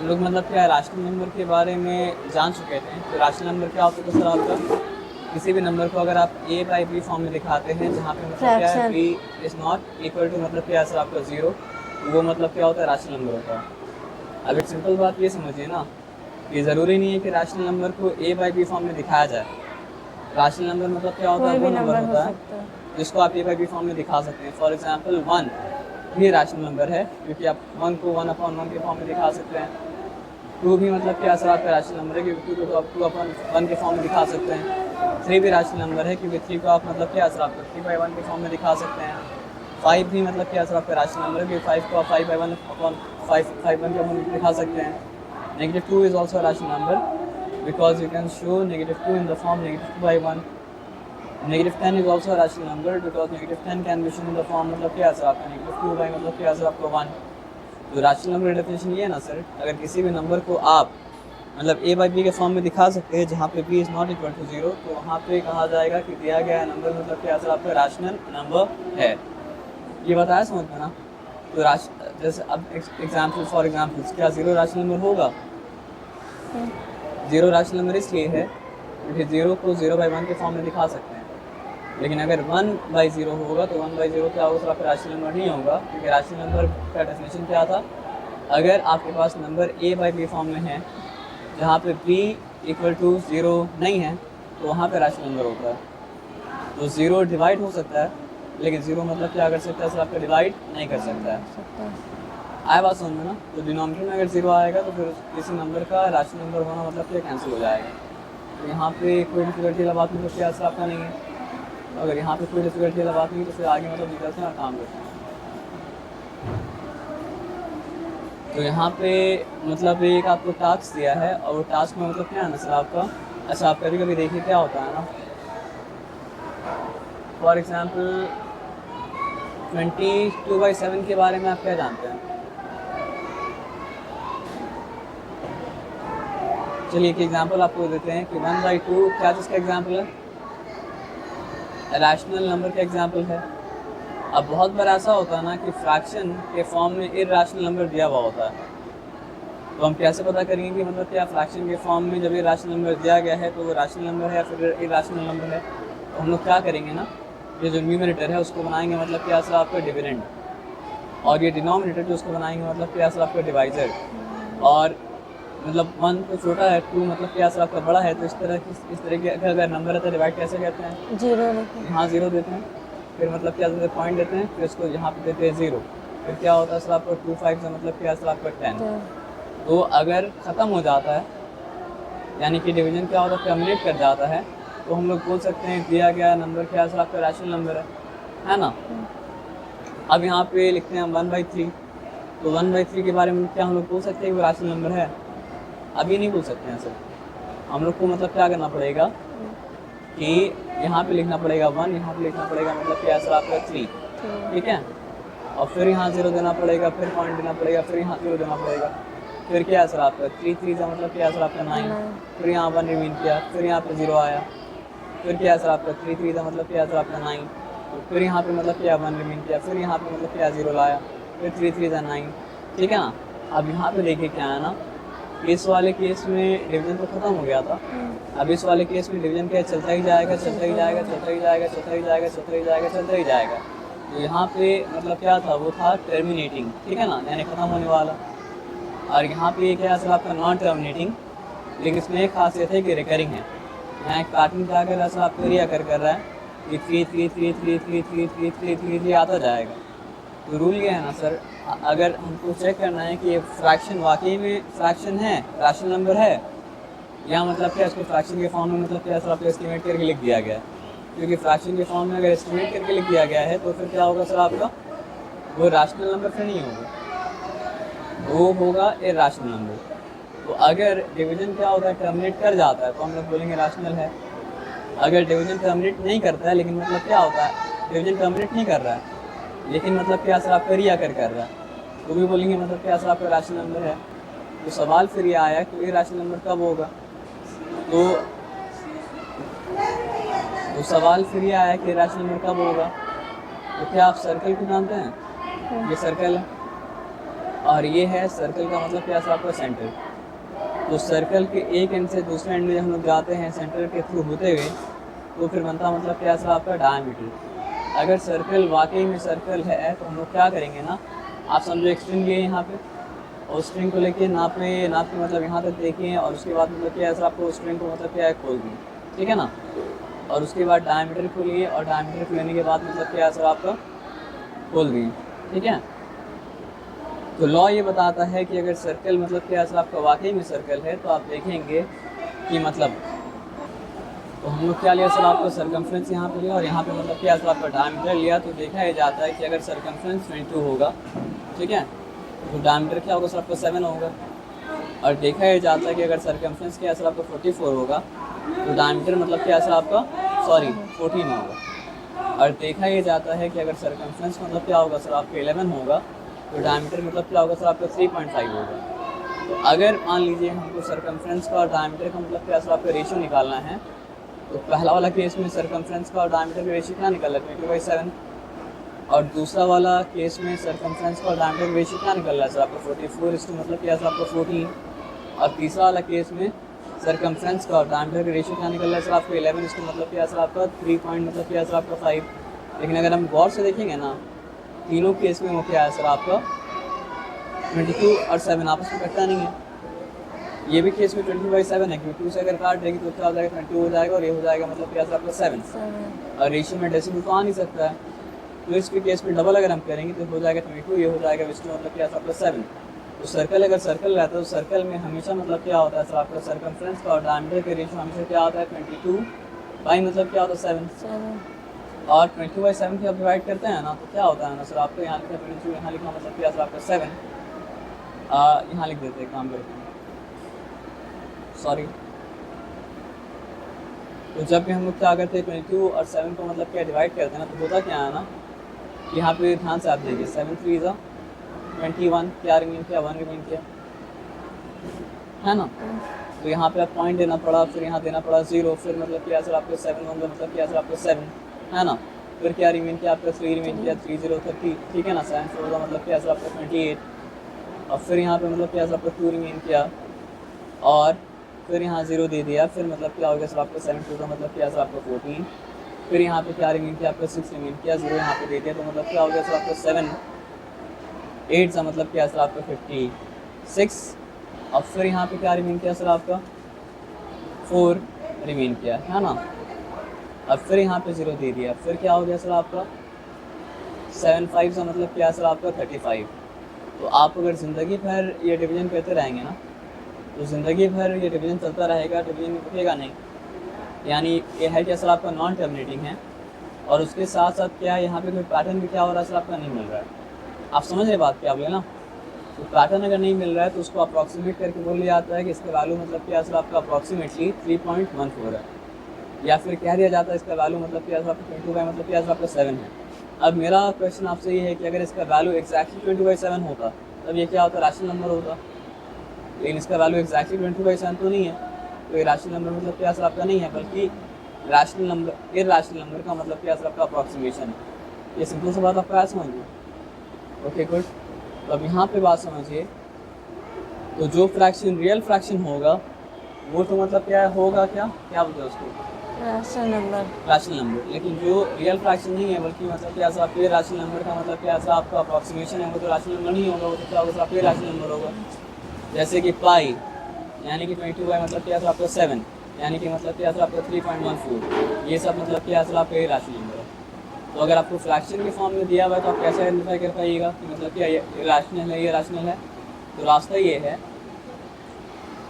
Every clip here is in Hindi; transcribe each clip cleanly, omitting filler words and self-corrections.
हम लोग मतलब क्या राशनल नंबर के बारे में जान चुके थे। तो राशनल नंबर क्या होता है सर आपका, किसी भी नंबर को अगर आप ए बाई बी फॉर्म में दिखाते हैं जहाँ पे मतलब क्या है fraction. B is not equal to मतलब क्या है सर आपका ज़ीरो, तो वो मतलब क्या होता है राशनल नंबर होता है। अब एक सिंपल बात ये समझिए ना, ये ज़रूरी नहीं है कि राशनल नंबर को ए बाई बी फॉर्म में दिखाया जाए। राशनल नंबर मतलब क्या होता है, कोई वो भी नंबर नंबर हो होता है सकता है। जिसको आप ए बाई बी फॉर्म में दिखा सकते हैं। फॉर एग्जांपल 1 भी राशनल नंबर है, क्योंकि आप 1 को 1/1 के फॉर्म में दिखा सकते हैं। 2 भी मतलब क्या सर आपका राशनल नंबर है, क्योंकि 2 को आप 2/1 के फॉर्म में दिखा सकते हैं। 3 भी राशनल नंबर है, क्योंकि 3 को आप मतलब क्या सर आपका 3/1 के फॉर्म में दिखा सकते हैं। 5 भी मतलब क्या सर आपका राशनल नंबर है, क्योंकि 5 को आप 5/1 अपॉन 5/1 के फॉर्म में दिखा सकते हैं। -2 is also rational number because you can show -2 in the form -2/1। -10 is also a rational number because -10 can be shown in the form मतलब क्या सर आपका -2 by मतलब क्या सर आपका 1। तो राशनल नंबर डेफिनेशन ये है ना सर, अगर किसी भी नंबर को आप मतलब ए बाई बी के फॉर्म में दिखा सकते हैं जहाँ पे B is not equal to zero, तो वहाँ पे कहा जाएगा कि दिया गया नंबर मतलब क्या सर आपका राशनल नंबर है। ये बताया समझ में ना। तो जैसे अब एग्जाम्पल फॉर एग्जाम्पल्स, क्या ज़ीरो राशनल नंबर होगा? ज़ीरो राशनल नंबर इसलिए है क्योंकि ज़ीरो को 0/1 के फॉर्म में दिखा सकते हैं। लेकिन अगर 1/0 होगा तो 1/0 क्या होगा सर आपका राशनल नंबर नहीं होगा, क्योंकि राशनल नंबर का डेफिनेशन क्या था, अगर आपके पास number A by B form में है जहाँ पे बी इक्वल टू 0 नहीं है, तो वहाँ पे राशनल नंबर होता है। तो 0 डिवाइड हो सकता है, लेकिन 0 मतलब क्या कर सकता है सर आपका डिवाइड नहीं कर सकता है। आया बात समझ में ना। तो डिनोमिनेटर में अगर 0 आएगा तो फिर किसी नंबर का राशनल नंबर होना मतलब क्या कैंसिल हो जाएगा। तो यहाँ पे कोई डिफिकल्टी वाला बात मतलब क्या सर आपका नहीं है। अगर यहाँ पे कोई डिफिकल्टी वाला बात नहीं तो फिर आगे मतलब निकलते हैं और काम करते हैं। तो यहाँ पे मतलब एक आपको टास्क दिया है और वो टास्क में मतलब क्या है ना सर आपका, अच्छा आप कभी कभी देखिए क्या होता है ना, फॉर एग्जांपल 22/7 के बारे में आप क्या जानते हैं? चलिए एक एग्जांपल आपको देते हैं कि 1/2 क्या चीज़ का एग्जांपल है? रैशनल नंबर का एग्जांपल है। अब बहुत बार ऐसा होता है ना कि फ्रैक्शन के फॉर्म में इर्रेशनल नंबर दिया हुआ होता है, तो हम कैसे पता करेंगे कि मतलब क्या फ्रैक्शन के फॉर्म में जब इर्रेशनल नंबर दिया गया है तो वो रैशनल नंबर है या फिर इर्रेशनल नंबर है? तो हम लोग क्या करेंगे ना, ये जो न्यूमरेटर है उसको बनाएंगे मतलब क्या सर आपका डिविडेंड, और ये डिनोमिनेटर जो उसको बनाएंगे मतलब क्या सर आपका डिवाइजर। और मतलब 1 तो छोटा है, 2 मतलब क्या सर आपका बड़ा है, तो इस तरह के अगर नंबर है तो डिवाइड कैसे करते हैं? 0 लिखें। यहाँ 0 देते हैं, फिर मतलब क्या देते हैं पॉइंट देते हैं, फिर इसको यहाँ पे देते हैं 0, फिर क्या होता है सर आपका 2/5 से मतलब क्या सर आपका 10। तो अगर ख़त्म हो जाता है यानी कि डिवीजन क्या होता है टर्मिनेट कर जाता है, तो हम लोग बोल सकते हैं दिया गया नंबर क्या सर आपका रैशनल नंबर है ना। अब यहाँ पे लिखते हैं हम 1/3, तो 1/3 के बारे में क्या हम लोग बोल सकते हैं वो रैशनल नंबर है? अभी नहीं बोल सकते हैं सर। हम लोग को मतलब क्या करना पड़ेगा कि यहाँ पे लिखना पड़ेगा 1, यहाँ पे लिखना पड़ेगा मतलब क्या सर आपका 3, ठीक है। और फिर यहाँ 0 देना पड़ेगा, फिर पॉइंट देना पड़ेगा, फिर यहाँ 0 देना पड़ेगा, फिर क्या सर आपका 3 का मतलब क्या सर आपका 9, फिर यहाँ 1 रिमीन किया, फिर यहाँ पे 0 आया, फिर क्या सर आपका 3 का मतलब क्या सर आपका 9, तो फिर यहाँ पे मतलब क्या 1 रिमीन किया, फिर यहाँ पे मतलब क्या 0 लाया, फिर 3 का 9, ठीक है ना। अब यहाँ पे देखिए क्या है ना, इस वाले केस में डिवीजन तो खत्म हो गया था। अब इस वाले केस में डिवीजन क्या चलता ही जाएगा, चलता ही जाएगा, चलता ही जाएगा, चलता ही जाएगा, चलता ही जाएगा, चलता ही जाएगा। तो यहाँ पे मतलब क्या था, वो था टर्मिनेटिंग, ठीक है ना, यानी ख़त्म होने वाला। और यहाँ पे क्या है आपका नॉन टर्मिनेटिंग, लेकिन इसमें एक खासियत है कि रिकरिंग है। यहाँ एक पैटर्न क्या कर रहा है आपको एरिया कर रहा है कि 3 आता जाएगा। तो रूल ये है ना सर, अगर हमको चेक करना है कि ये फ्रैक्शन वाकई में फ्रैक्शन है, रैशनल नंबर है, या मतलब क्या इसको फ्रैक्शन के फॉर्म में मतलब क्या सर आपको एस्टिमेट करके लिख दिया गया है। क्योंकि फ्रैक्शन के फॉर्म में अगर एस्टिमेट करके लिख दिया गया है तो फिर क्या होगा सर आपका, वो रैशनल नंबर फिर नहीं होगा, वो होगा इर्रेशनल नंबर। तो अगर डिवीजन क्या होता है टर्मिनेट कर जाता है तो हम लोग बोलेंगे रैशनल है। अगर डिवीजन टर्मिनेट नहीं करता है, लेकिन मतलब क्या होता है डिवीजन टर्मिनेट नहीं कर रहा है लेकिन मतलब क्या सर आपका रिया कर रहा है, तो भी बोलेंगे मतलब क्या सर आपका रैशनल नंबर है। तो सवाल फिर ये आया कि इर्रेशनल नंबर कब होगा, तो सवाल फिर ये आया कि इर्रेशनल नंबर कब होगा। तो क्या आप सर्कल को जानते हैं? ये सर्कल है, और ये है सर्कल का मतलब क्या सर आपका सेंटर। तो सर्कल के एक एंड से दूसरे एंड में जब हम लोग जाते हैं सेंटर के थ्रू होते हुए, तो फिर बनता मतलब क्या सर आपका डायमीटर। अगर सर्कल वाकई में सर्कल है तो हम लोग क्या करेंगे ना, आप समझो एक स्ट्रिंग लिए यहाँ पे, और स्ट्रिंग को लेके नाप के मतलब यहाँ तक देखिए, और उसके बाद मतलब क्या है सर आपको स्ट्रिंग को मतलब क्या है खोल दिए, ठीक है ना। और उसके बाद डायमीटर खोलिए, और डायमीटर खोलने के बाद मतलब क्या है सर आपका खोल दिए, ठीक है। तो लॉ ये बताता है कि अगर सर्कल मतलब क्या सर आपका वाकई में सर्कल है, तो आप देखेंगे कि मतलब, तो हम लोग क्या लिया सर आपको सर्कमफ्रेंस यहाँ पे लिया, और यहाँ पे मतलब क्या सर आपका डायमीटर लिया। तो देखा ही जाता है कि अगर सर्कमफ्रेंस 22 होगा, ठीक है, तो डायमीटर क्या होगा सर आपका 7 होगा। और देखा ही जाता है कि अगर सर्कमफ्रेंस क्या सर आपका 44 होगा, तो डायमीटर मतलब क्या सर आपका 14 होगा। और देखा ही जाता है कि अगर सर्कमफ्रेंस मतलब क्या होगा सर आपका 11 होगा, तो डायमीटर मतलब क्या होगा सर आपका 3.5 होगा। तो अगर मान लीजिए हमको सर्कमफ्रेंस का और डायमीटर का मतलब क्या सर आपका रेशियो निकालना है, तो पहला वाला केस में सर्कमफ्रेंस का और डायमीटर का रेशियो क्या निकल रहा है 20/7, और दूसरा वाला केस में सर्कमफ्रेंस का और डायमीटर का रेशियो क्या निकल रहा है सर आपका 44 मतलब क्या सर आपका 14। और तीसरा वाला केस में सर्कमफ्रेंस का और डायमीटर का रेशियो क्या निकल रहा है सर आपका 11 मतलब क्या सर आपका 3 पॉइंट मतलब क्या सर आपका 5। लेकिन अगर हम गौर से देखेंगे ना, तीनों केस में वो क्या है सर आपका 22 और 7 आपस में कटता नहीं है। ये भी केस में 20/7 है, क्योंकि 2 से अगर काट देगी तो क्या हो जाएगा 22 हो जाएगा, और ये हो जाएगा मतलब क्या सर आपका 7। और रेशियो में डेसिमल तो आ नहीं सकता है, तो इसके केस में डबल अगर हम करेंगे तो हो जाएगा 22, ये हो जाएगा इसमें मतलब क्या सर आपका 7। तो सर्कल अगर सर्कल रहता है तो सर्कल में हमेशा मतलब क्या होता है सर आपका सर्कमफ्रेंस का और डायमीटर के रेशियो हमेशा क्या होता है 22 बाई मतलब क्या होता है 7। और 22/7 की आप डिवाइड करते हैं ना, तो क्या होता है ना सर आपको यहाँ लिखा 22, यहाँ लिखा मतलब क्या सर आपका 7, यहाँ लिख देते हैं काम करके, सॉरी। तो जब भी हम लोग क्या करते हैं 22 और 7 को मतलब क्या डिवाइड करते हैं ना, तो होता क्या है ना, यहाँ पे ध्यान से आप देखिए 7 3 21, क्या रिमेन किया 1 रिमेन किया, है ना। तो यहाँ पे आप पॉइंट देना पड़ा, फिर यहाँ देना पड़ा 0, फिर मतलब क्या सर आपको 7 होगा मतलब क्या सर आपको 7, है ना। फिर क्या रिमेन किया आपका 3 रिमेन किया 3 0 30, ठीक है ना। 7 4 होगा मतलब क्या सर आपका 28, और फिर यहाँ पे मतलब क्या सर आपको 2 रिमेन किया, और फिर यहाँ 0 दे दिया, फिर मतलब क्या हो गया सर आपको 7 2 का मतलब क्या सर आपको 14, फिर यहाँ पे क्या रिमेन किया आपका 6 रिमेन किया, 0 यहाँ पे दे दिया, तो मतलब क्या हो गया सर आपको 7 8 का मतलब क्या सर आपका 56, और फिर यहाँ पे क्या रिमेन किया सर आपका 4 रिमेन किया, है ना। अब फिर यहाँ पे 0 दे दिया, फिर क्या हो गया सर आपका 7 5 का मतलब क्या सर आपका 35। तो आप अगर ज़िंदगी भर ये डिवीजन करते रहेंगे ना, तो ज़िंदगी भर ये डिवीजन चलता रहेगा, डिवीजन रुकेगा नहीं। यानी ये है कि सर आपका नॉन टर्मिनेटिंग है, और उसके साथ साथ क्या है यहाँ पे कोई पैटर्न भी क्या हो रहा है सर आपका नहीं मिल रहा है। आप समझ रहे बात क्या बोले ना। तो पैटर्न अगर नहीं मिल रहा है तो उसको अप्रॉक्सीमेट करके बोल दिया जाता है कि इसका वैल्यू मतलब क्या सर आपका अप्रॉक्सीमेटली 3.14 है, या फिर कह दिया जाता है इसका वैल्यू मतलब क्या सर आपका 22 मतलब क्या सर आपका 7 है। अब मेरा क्वेश्चन आपसे ये है कि अगर इसका वैल्यू एक्जैक्टली 22/7 होता तब ये क्या होता, रैशनल नंबर होता। लेकिन इसका वैल्यू एक्जैक्टली 22/7 तो नहीं है, तो ये रैशनल नंबर मतलब क्या सर आपका नहीं है, बल्कि रैशनल नंबर इरैशनल नंबर का मतलब क्या सर आपका अप्रॉक्सीमेशन है। ये सिंपल सी बात आपको क्या समझिए। Okay good. तो अब यहाँ पे बात समझिए, तो जो फ्रैक्शन रियल फ्रैक्शन होगा वो तो मतलब क्या होगा, क्या बोलते हैं उसको, रैशनल नंबर। लेकिन जो रियल फ्रैक्शन नहीं है बल्कि मतलब क्या सर आपके रैशनल नंबर का मतलब क्या सर आपका अप्रॉक्सीमेशन है, वो तो रैशनल नंबर नहीं होगा, वो तो क्या होगा सर आपके रैशनल नंबर होगा। जैसे कि पाई यानी कि 22 बाई मतलब क्या सर आपका 7 यानी कि मतलब क्या सर आपका 3.14, ये सब मतलब क्या सर आपका रैशनल नंबर है। तो अगर आपको फ्रैक्शन के फॉर्म में दिया हुआ है तो आप कैसे आइडेंटिफाई कर पाइएगा कि मतलब क्या ये रैशनल है, ये रैशनल है। तो रास्ता ये है,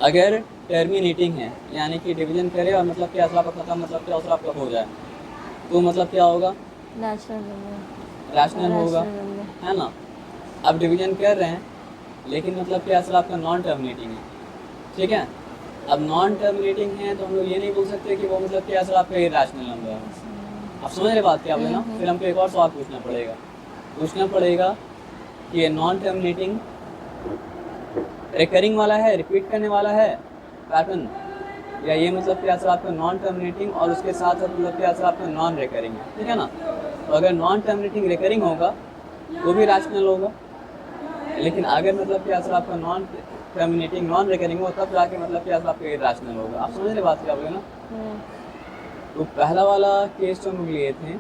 अगर टर्मिनेटिंग है यानी कि डिवीजन करे और मतलब क्या आपका खत्म मतलब क्या आपका हो जाए, तो मतलब क्या होगा, रैशनल होगा, है ना। अब डिवीजन कर रहे हैं लेकिन मतलब क्या आपका नॉन टर्मिनेटिंग है, ठीक है। अब नॉन टर्मिनेटिंग है तो हम लोग ये नहीं बोल सकते कि वो मतलब क्या आपका इरैशनल नंबर है। आप समझ रहे बात क्या बोले ना। फिर हमको एक और सवाल पूछना पड़ेगा कि ये नॉन टर्मिनेटिंग रिकरिंग वाला है, रिपीट करने वाला है पैटर्न, या ये मतलब क्या सर आपका नॉन टर्मिनेटिंग और उसके साथ साथ मतलब क्या सर आपका नॉन रिकरिंग है, ठीक है ना। तो अगर नॉन टर्मिनेटिंग रिकरिंग होगा वो भी रैशनल होगा, लेकिन अगर मतलब क्या सर आपका नॉन टर्मिनेटिंग नॉन रिकरिंग हो तब जाके मतलब क्या सर आपका इरेशनल होगा। आप समझ रहे बात क्या बोले ना। तो पहला वाला केस जो हम लिए थे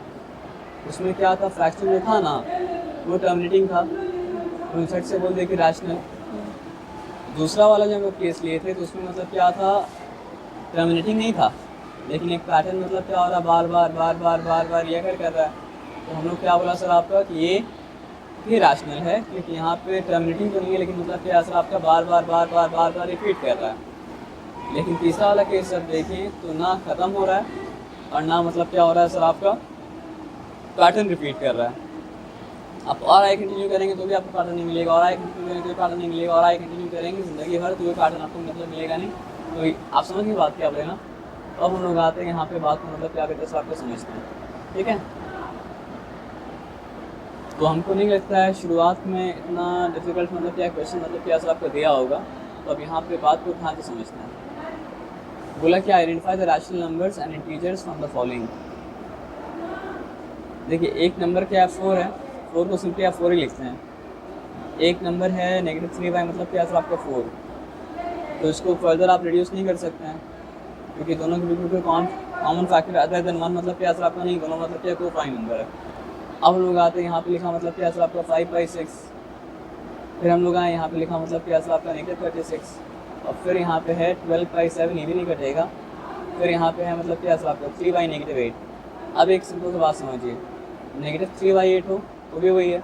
उसमें क्या था, फ्रैक्शन जो था ना वो टर्मिनेटिंग था, तो झट से बोल दे कि रैशनल। दूसरा वाला जो हम लोग केस लिए थे तो उसमें मतलब क्या था, टर्मिनेटिंग नहीं था लेकिन एक पैटर्न मतलब क्या हो रहा है, बार बार बार बार बार बार ये कर रहा है। तो हम लोग क्या बोला सर आपका कि ये भी रैशनल है क्योंकि यहाँ पे टर्मिनेटिंग तो नहीं है लेकिन मतलब क्या सर आपका बार बार बार बार बार बार रिपीट कर रहा है। लेकिन तीसरा वाला केस जब देखें तो ना ख़त्म हो रहा है और ना मतलब क्या हो रहा है सर आपका पैटर्न रिपीट कर रहा है। आप और आई कंटिन्यू करेंगे तो भी आपको पैटर्न नहीं मिलेगा, और आई कंटिन्यू करेंगे तो भी पैटर्न नहीं मिलेगा, और आई कंटिन्यू करेंगे ज़िंदगी भर तो भी पैटर्न आपको मतलब मिलेगा नहीं। तो आप समझ गए बात क्या बोले ना। तो अब हम लोग आते हैं यहाँ पे बात को मतलब क्या कहते हैं आपको समझते हैं, ठीक है। तो हमको नहीं लगता है शुरुआत में इतना डिफिकल्ट मतलब क्या क्वेश्चन मतलब क्या सर आपको दिया होगा। तो अब यहाँ पे बात को ध्यान से समझते हैं। बोला कि identify the rational numbers and integers from the following. देखिए एक नंबर क्या है, 4 है, 4 को सिंपली आप 4 ही लिखते हैं। एक नंबर है -3 मतलब क्या सर आपका 4, तो इसको फर्दर आप रिड्यूस नहीं कर सकते हैं क्योंकि दोनों के बिल्कुल कॉमन फैक्टर अदर देन 1 मतलब क्या सर आपका नहीं, दोनों मतलब क्या कोफाइन नंबर है। अब हम लोग आते हैं यहाँ पे लिखा मतलब क्या सर आपका 5/6, फिर हम लोग आए यहाँ पे लिखा मतलब क्या सर आपका -36, और फिर यहाँ पे है 12/7, ये भी नहीं कटेगा। फिर यहाँ पे है मतलब क्या सर आपका 3/-8। अब एक सिंपल सी बात समझिए, -3/8 हो तो भी वही है,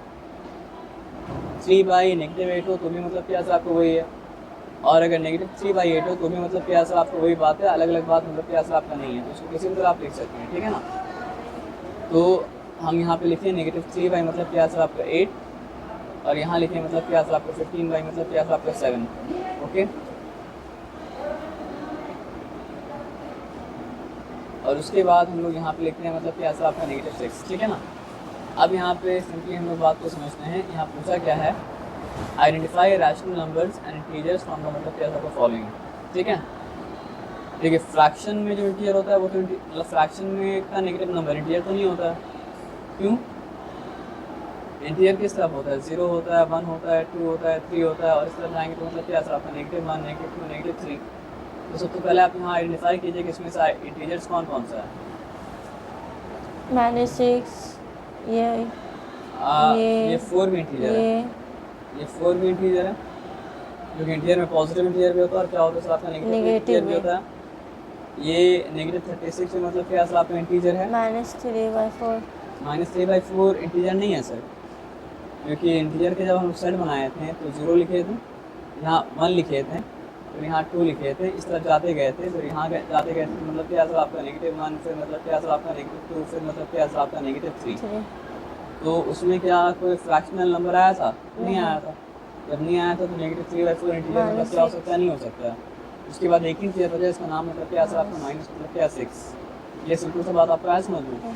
3/-8 हो तो भी मतलब क्या सर आपको वही है, और अगर -3/8 हो तो भी मतलब क्या सर आपको वही बात है, अलग अलग बात मतलब क्या सर आपका नहीं है। तो उसको किसी भी तरह आप लिख सकते हैं, ठीक है ना। तो हम यहाँ पे लिखे -3 मतलब क्या सर आपका 8, और यहाँ लिखे मतलब क्या सर आपका 15 मतलब क्या सर आपका 7, ओके। और उसके बाद हम लोग यहाँ पे लिखते हैं मतलब क्या सर आपका -6, ठीक है ना। अब यहाँ पे सिंपली हम लोग बात को समझते हैं। यहाँ पूछा क्या है, identify rational numbers and integers from the मतलब क्या सर फॉलोइंग, ठीक है। देखिए फ्रैक्शन में जो इंटीजर होता है वो तो मतलब फ्रैक्शन में का नेगेटिव नंबर इंटीजर तो नहीं होता है, क्यों। इंटीजर किस तरफ होता है, 0 होता है, 1 होता है, 2 होता है, 3 होता है, और इस तरफ जाएंगे तो मतलब क्या सर आपका -1, -2, -3। तो सबसे पहले आप यहाँ आइडेंटिफाई कीजिए कि इसमें से इंटीजर्स कौन कौन सा है। -6 ये 4 भी इंटीजर है, ये 4 भी इंटीजर है क्योंकि इंटीजर में पॉजिटिव इंटीजर भी होता है और क्या होता है सर आपका नेगेटिव इंटीजर भी होता है। ये -36 मतलब क्या सर आपका इंटीजर है। -3/4 -3/4 इंटीजर नहीं है सर, क्योंकि इंटीजर के जब हम सेट बनाए थे तो 0 लिखे थे, यहाँ 1 लिखे थे, फिर यहाँ 2 लिखे थे, इस तरफ जाते गए थे, फिर यहाँ जाते गए थे मतलब क्या सर आपका -1, फिर मतलब क्या सर आपका -2, फिर मतलब क्या सर आपका -3। तो उसमें क्या कोई फ्रैक्शनल नंबर आया था, नहीं आया था। जब नहीं आया था तो -3/4 इंटीजर मतलब क्या हो सकता है, नहीं हो सकता है। उसके बाद एक ही इंटीजर बचा, इसका नाम मतलब क्या सर आपका माइनस मतलब क्या 6। ये सिंपल सा बात आपको समझ में।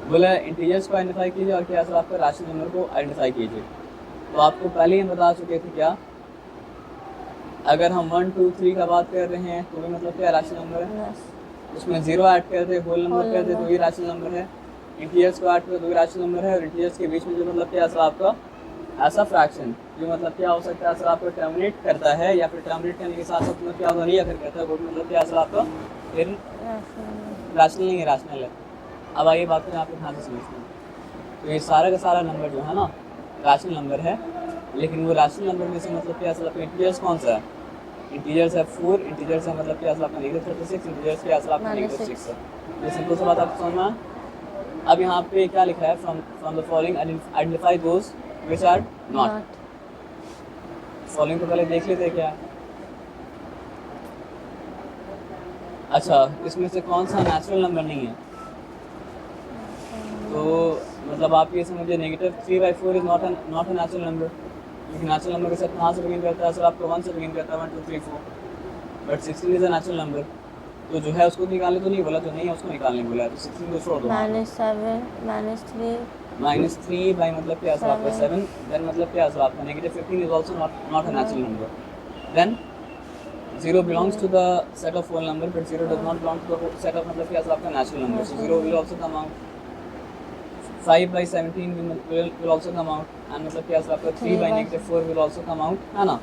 बोला इंटीजर्स को आइडेंटिफाई कीजिए और क्या सर आपका रैशनल नंबर को आइडेंटिफाई कीजिए। तो आपको पहले ही बता चुके थे क्या, अगर हम 1, 2, 3 का बात कर रहे हैं तो भी मतलब क्या रैशनल नंबर है, उसमें 0 ऐड करते, होल नंबर करते तो भी रैशनल नंबर है, इंटीजर्स को ऐड करते तो भी रैशनल नंबर है, और इंटीजर्स के बीच में जो मतलब क्या सर आपका ऐसा फ्रैक्शन जो मतलब क्या हो सकता है सर आपको टर्मिनेट करता है या फिर टर्मिनेट करने के साथ साथ मतलब क्या होता नहीं अगर करता है वो मतलब क्या सर आपका फिर रैशनल नहीं है, रैशनल है। अब आइए बात को यहाँ पे ध्यान से समझते हैं। तो ये सारा का सारा नंबर जो है ना रैशनल नंबर है, लेकिन वो रैशनल नंबर में से मतलब क्या सर आपका इंटीजर्स कौन सा है, इंटीजर्स है 4, इंटीजर्स है मतलब क्या सर आपका -36, इंटीजर्स क्या सर आपका -6 है। ये सिंपल सा बात आपको समझना है। अब यहाँ पे क्या लिखा है, from the following identify those which are not. Following को पहले देख लेते हैं क्या है। अच्छा, इसमें से कौन सा नेचुरल नंबर नहीं है, तो मतलब आप ये समझिए -3/4 is not a natural number, क्योंकि नेचुरल नंबर के साथ कहाँ से बिगिन करता है सर आपको 1 से बिगिन करता है, 1, 2, 3, 4, but 16 is a natural number. तो जो है उसको निकालने तो नहीं बोला, तो नहीं है उसको निकालने बोला, तो 16 को छोड़ दो। -3 बाई मतलब क्या सर आपका 7, देन मतलब क्या सर आपका -15 is also not a natural number. Then 0 belongs to the set of whole number, but 0 does not belong to the set of मतलब क्या सर आपका natural number, so 0 will also come out। 5 by 17 will also come out, and मतलब क्या आपका 3 by -4 will also come out, है ना।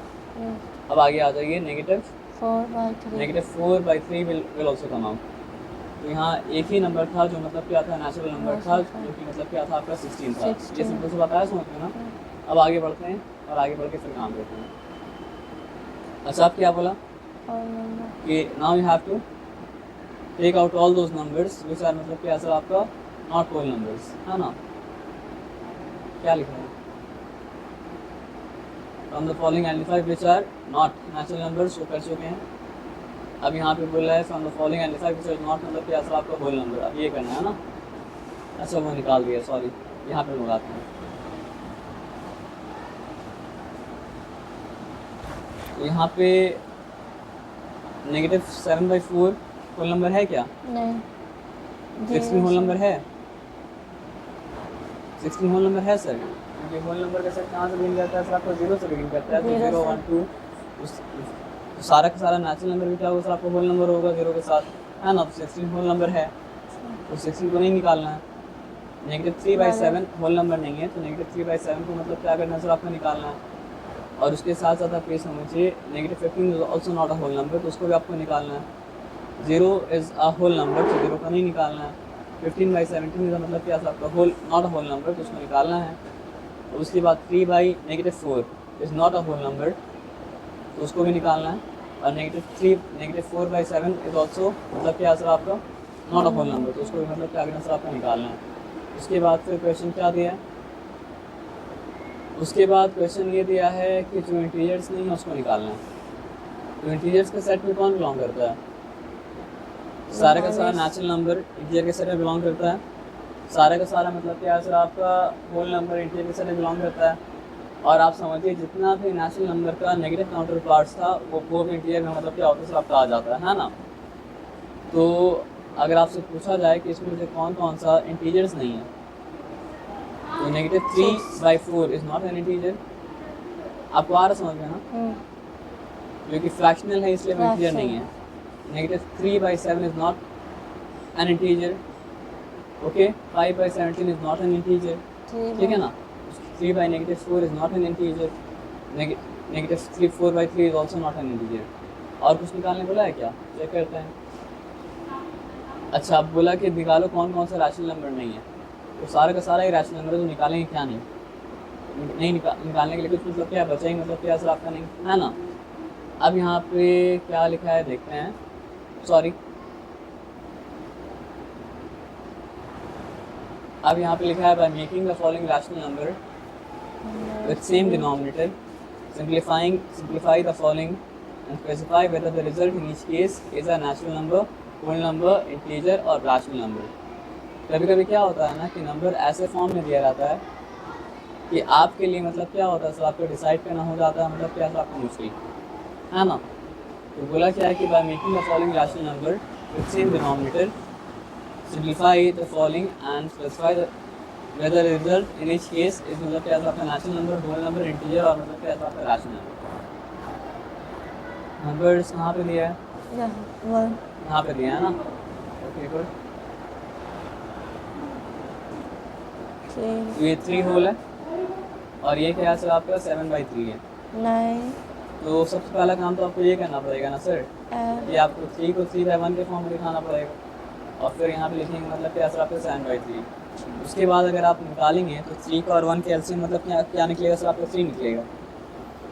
अब आगे आ जाइए, -4 by 3 will also come out। तो यहाँ एक ही नंबर था जो मतलब क्या था, नेचुरल नंबर था, जो कि मतलब क्या था आपका 16 था। ये सिंपल से बताया, समझ में ना। अब आगे बढ़ते हैं और आगे बढ़ के फिर काम करते हैं। अच्छा, आप क्या बोला कि now you have to take out all those numbers which are मतलब क्या सर आपका नॉट होल नंबर्स, है ना। क्या लिखा है, from the following identify which are not natural numbers, वो कर चुके हैं। अब यहाँ पे बोल रहा है from the following identify which are not मतलब क्या सर आपका होल नंबर। अब ये करना है ना। अच्छा, वो निकाल दिया, सॉरी, यहाँ पे लगाते हैं। तो यहाँ पे -7/4 होल नंबर है क्या? नहीं। 16 होल नंबर है? 16 होल नंबर है सर, क्योंकि होल नंबर का सेट कहाँ से बिगिन करता है सर, आपको 0 से बिगिन करता है। तो 0 1 2 तो सारा का सारा नेचुरल नंबर भी क्या होगा सर, आपको होल नंबर होगा 0 के साथ, है ना। तो 16 होल नंबर है, तो 16 को नहीं निकालना है। -3/7 होल नंबर नहीं है, तो -3/7 को मतलब क्या करना है सर, आपको निकालना है। और उसके साथ साथ आप ये समझिए -15 is also not a whole number, तो उसको भी आपको निकालना है। 0 इज़ अ होल नंबर, तो 0 का नहीं निकालना है। 15/17 इज मतलब क्या आपका whole not a whole number, तो उसको निकालना है। और उसके बाद 3/-4 is not a whole number, तो उसको भी निकालना है। और -4/7 इज ऑल्सो मतलब क्या सर आपका नॉट अ होल नंबर, तो उसको भी मतलब क्या करना सर आपको निकालना है। उसके बाद फिर क्वेश्चन क्या दिया है, उसके बाद क्वेश्चन ये दिया है कि जो इंटीजर्स नहीं है उसको निकालना है। तो इंटीजर्स के सेट में कौन बिलोंग करता है? सारे का सारा नेचुरल नंबर इंटीजर के सेट में बिलोंग करता है। सारे का सारा मतलब क्या है सर, आपका होल नंबर इंटीजर के सेट में बिलोंग करता है। और आप समझिए जितना भी नेचुरल नंबर का नेगेटिव काउंटर पार्ट्स था वो भी इंटीजर में मतलब क्या होता है सर आपका आ जाता है ना। तो अगर आपसे पूछा जाए कि इसमें से कौन कौन सा इंटीजर्स नहीं है, तो -3/4 इज नॉट एन इंटीजर। आपको आ रहा समझ में ना, क्योंकि फ्रैक्शनल है इसलिए वो इंटीजर नहीं है। -3/7 is not an integer, okay. 5/17 is not an integer, ठीक है ना। 3/-4 is not an integer, -4/3 is also not an integer. और कुछ निकालने बोला है क्या, चेक करते हैं। अच्छा, अब बोला कि निकालो कौन कौन सा रैशनल नंबर नहीं है, तो सारा का सारा ही रैशनल नंबर है, तो निकालेंगे क्या नहीं निकालने के लिए कुछ मतलब क्या बचा ही मतलब क्या सर आपका नहीं, है ना। अब यहाँ पे क्या लिखा है देखते हैं, सॉरी, अब यहाँ पे लिखा है by making the following rational number with same denominator simplify the following and specify whether the result in each case is a natural number, whole number, integer और रैशनल नंबर। कभी कभी क्या होता है ना कि नंबर ऐसे फॉर्म में दिया जाता है कि आपके लिए मतलब क्या होता है सर, आपको डिसाइड करना हो जाता है मतलब क्या सर आपको मुश्किल, है ना। तो बोला क्या है कि by making the following rational number with same denominator simplify the following and specify whether result in each case is मतलब क्या आपका natural number, whole number, integer और मतलब क्या आपका रैशनल नंबर। नंबर्स कहाँ पे दिया है, यहाँ पे दिया है ना, ओके गुड। तो ये 3 होल है और ये क्या है सर आपका 7/3 है। नहीं, तो सबसे पहला काम तो आपको ये करना पड़ेगा ना सर, कि आपको 3 को 3/1 के फॉर्म में लिखाना पड़ेगा, और फिर यहाँ पे लिखेंगे मतलब क्या सर आपका 7/3। उसके बाद अगर आप निकालेंगे तो 3 का और 1 के एलसीएम मतलब क्या निकलेगा सर, आपका 3 निकलेगा,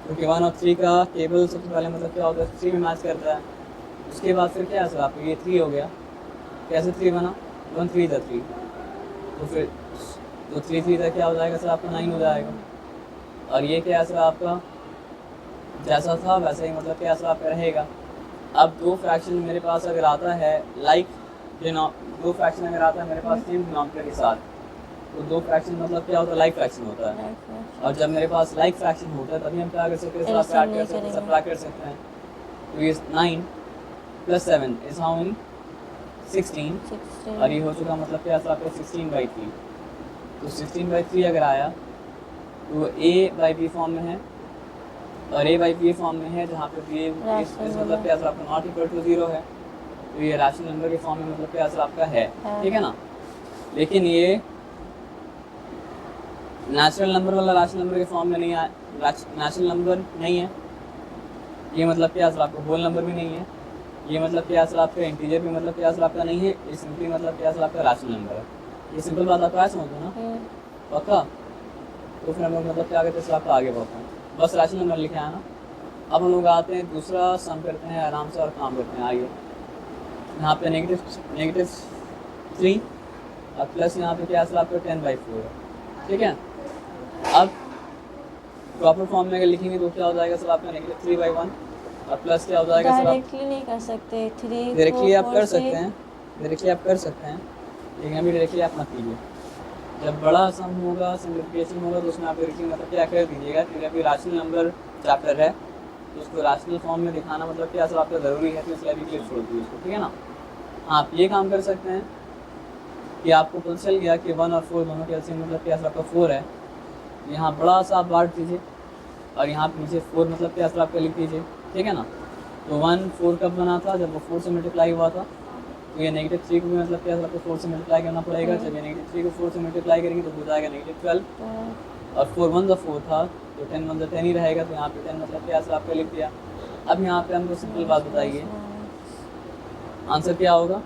क्योंकि 1 और 3 का टेबल सबसे पहले मतलब क्या होता है 3 में मैच करता है। उसके बाद फिर क्या है सर आपका ये 3 हो गया, कैसे 3 बना, 1 3 था 3, तो फिर तो 3 3 था क्या हो जाएगा सर आपका 9 हो जाएगा। और ये क्या है सर आपका जैसा था वैसा ही मतलब क्या सर आपका रहेगा। अब दो फ्रैक्शन मेरे पास अगर आता है दो फ्रैक्शन अगर आता है मेरे पास सेम डिनोमिनेटर के साथ, तो दो फ्रैक्शन मतलब क्या होता है, लाइक फ्रैक्शन होता है। और जब मेरे पास लाइक फ्रैक्शन होता है तभी हम क्या कर सकते हैं, ऐड कर सकते हैं, सब्ट्रैक्ट कर सकते हैं। तो ये 9 + 7 इज हाउ मेनी 16, और ये हो चुका मतलब क्या सर आपका 16/3। तो 16/3 अगर आया तो A/B फॉर्म में है और A/B फॉर्म में है, जहाँ पे B मतलब क्या सर आपका नॉट इक्वल टू 0 है, तो ये रैशनल नंबर के फॉर्म में मतलब क्या सर आपका है, ठीक है ना। लेकिन ये नेचुरल नंबर वाला राशनल नंबर के फॉर्म में नहीं आया, नेचुरल नंबर नहीं है, ये मतलब क्या सर आपका होल नंबर भी नहीं है, ये मतलब क्या सर आपका इंटीजर भी मतलब क्या सर आपका नहीं है, ये सिंपली मतलब क्या सर आपका राशनल नंबर है। ये सिंपल बात आपको आया समझ में ना, पक्का? तो फिर हम लोग मतलब क्या कहते हैं सर आपका आगे बढ़ते हैं, बस राशनल नंबर लिखे है ना। अब हम लोग आते हैं दूसरा सम करते हैं आराम से और काम करते हैं। आइए यहाँ पे -3 और प्लस यहाँ पे क्या सर आपका 10/4 है, ठीक है। अब प्रॉपर फॉर्म में अगर लिखेंगे तो क्या हो जाएगा सर आपका -3/1 और प्लस क्या हो जाएगा सर आप डायरेक्टली नहीं कर सकते, 3 डायरेक्टली 4 आप कर 4 सकते हैं, डायरेक्टली आप कर सकते हैं, लेकिन अभी डायरेक्टली आप मत कीजिए। जब बड़ा सम होगा, सिम्प्लीफिकेशन होगा तो उसमें आप डायरेक्टली मतलब क्या कर दीजिएगा, क्योंकि अभी राशनल नंबर चैप्टर है तो उसको राशनल फॉर्म में दिखाना मतलब क्या सर आपका ज़रूरी है, तो इसलिए अभी के लिए छोड़ दीजिए उसको, ठीक है ना। आप ये काम कर सकते हैं कि आपको पता चल गया कि 1 और 4 दोनों के एलसीएम मतलब क्या सर आपका 4 है, यहाँ बड़ा सा आप बांट दीजिए और यहाँ पे नीचे 4 मतलब क्या सर आपका लिख दीजिए, ठीक है ना। तो 1 4 कब बना था, जब वो 4 से मल्टीप्लाई हुआ था, तो ये -3 को भी मतलब क्या सर आपको 4 से मल्टीप्लाई करना पड़ेगा। जब ये -3 को 4 से मल्टीप्लाई करेंगे तो हो जाएगा -12 और 4 1 4 था तो 10 1 10 ही रहेगा, तो यहाँ पे 10 मतलब क्या सर आपका लिख दिया। अब यहाँ पे हमको सिंपल बात बताइए, आंसर क्या होगा?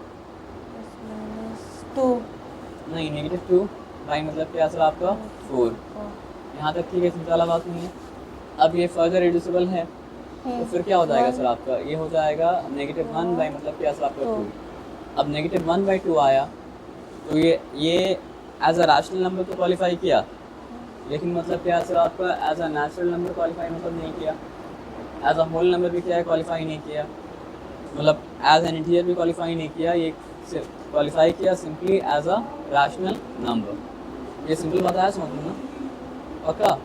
-2 नहीं, -2 बाई मतलब क्या सर आपका 4। यहाँ तक ठीक है, चिंता वाला बात नहीं है। अब ये फर्दर रिड्यूसिबल है तो फिर क्या हो जाएगा सर आपका, ये हो जाएगा -1 बाई मतलब क्या सर आपका 2। अब -1/2 आया तो ये एज अ रैशनल नंबर तो क्वालिफाई किया, लेकिन मतलब क्या सर आपका as a natural number qualify मतलब नहीं किया, एज अ होल नंबर भी क्या है क्वालिफाई नहीं किया, मतलब एज एन इंटीजर भी क्वालिफाई नहीं किया, ये सिर्फ क्वालिफाई किया simply as a rational number. ये सिंपल बताया समझ ना, पक्का?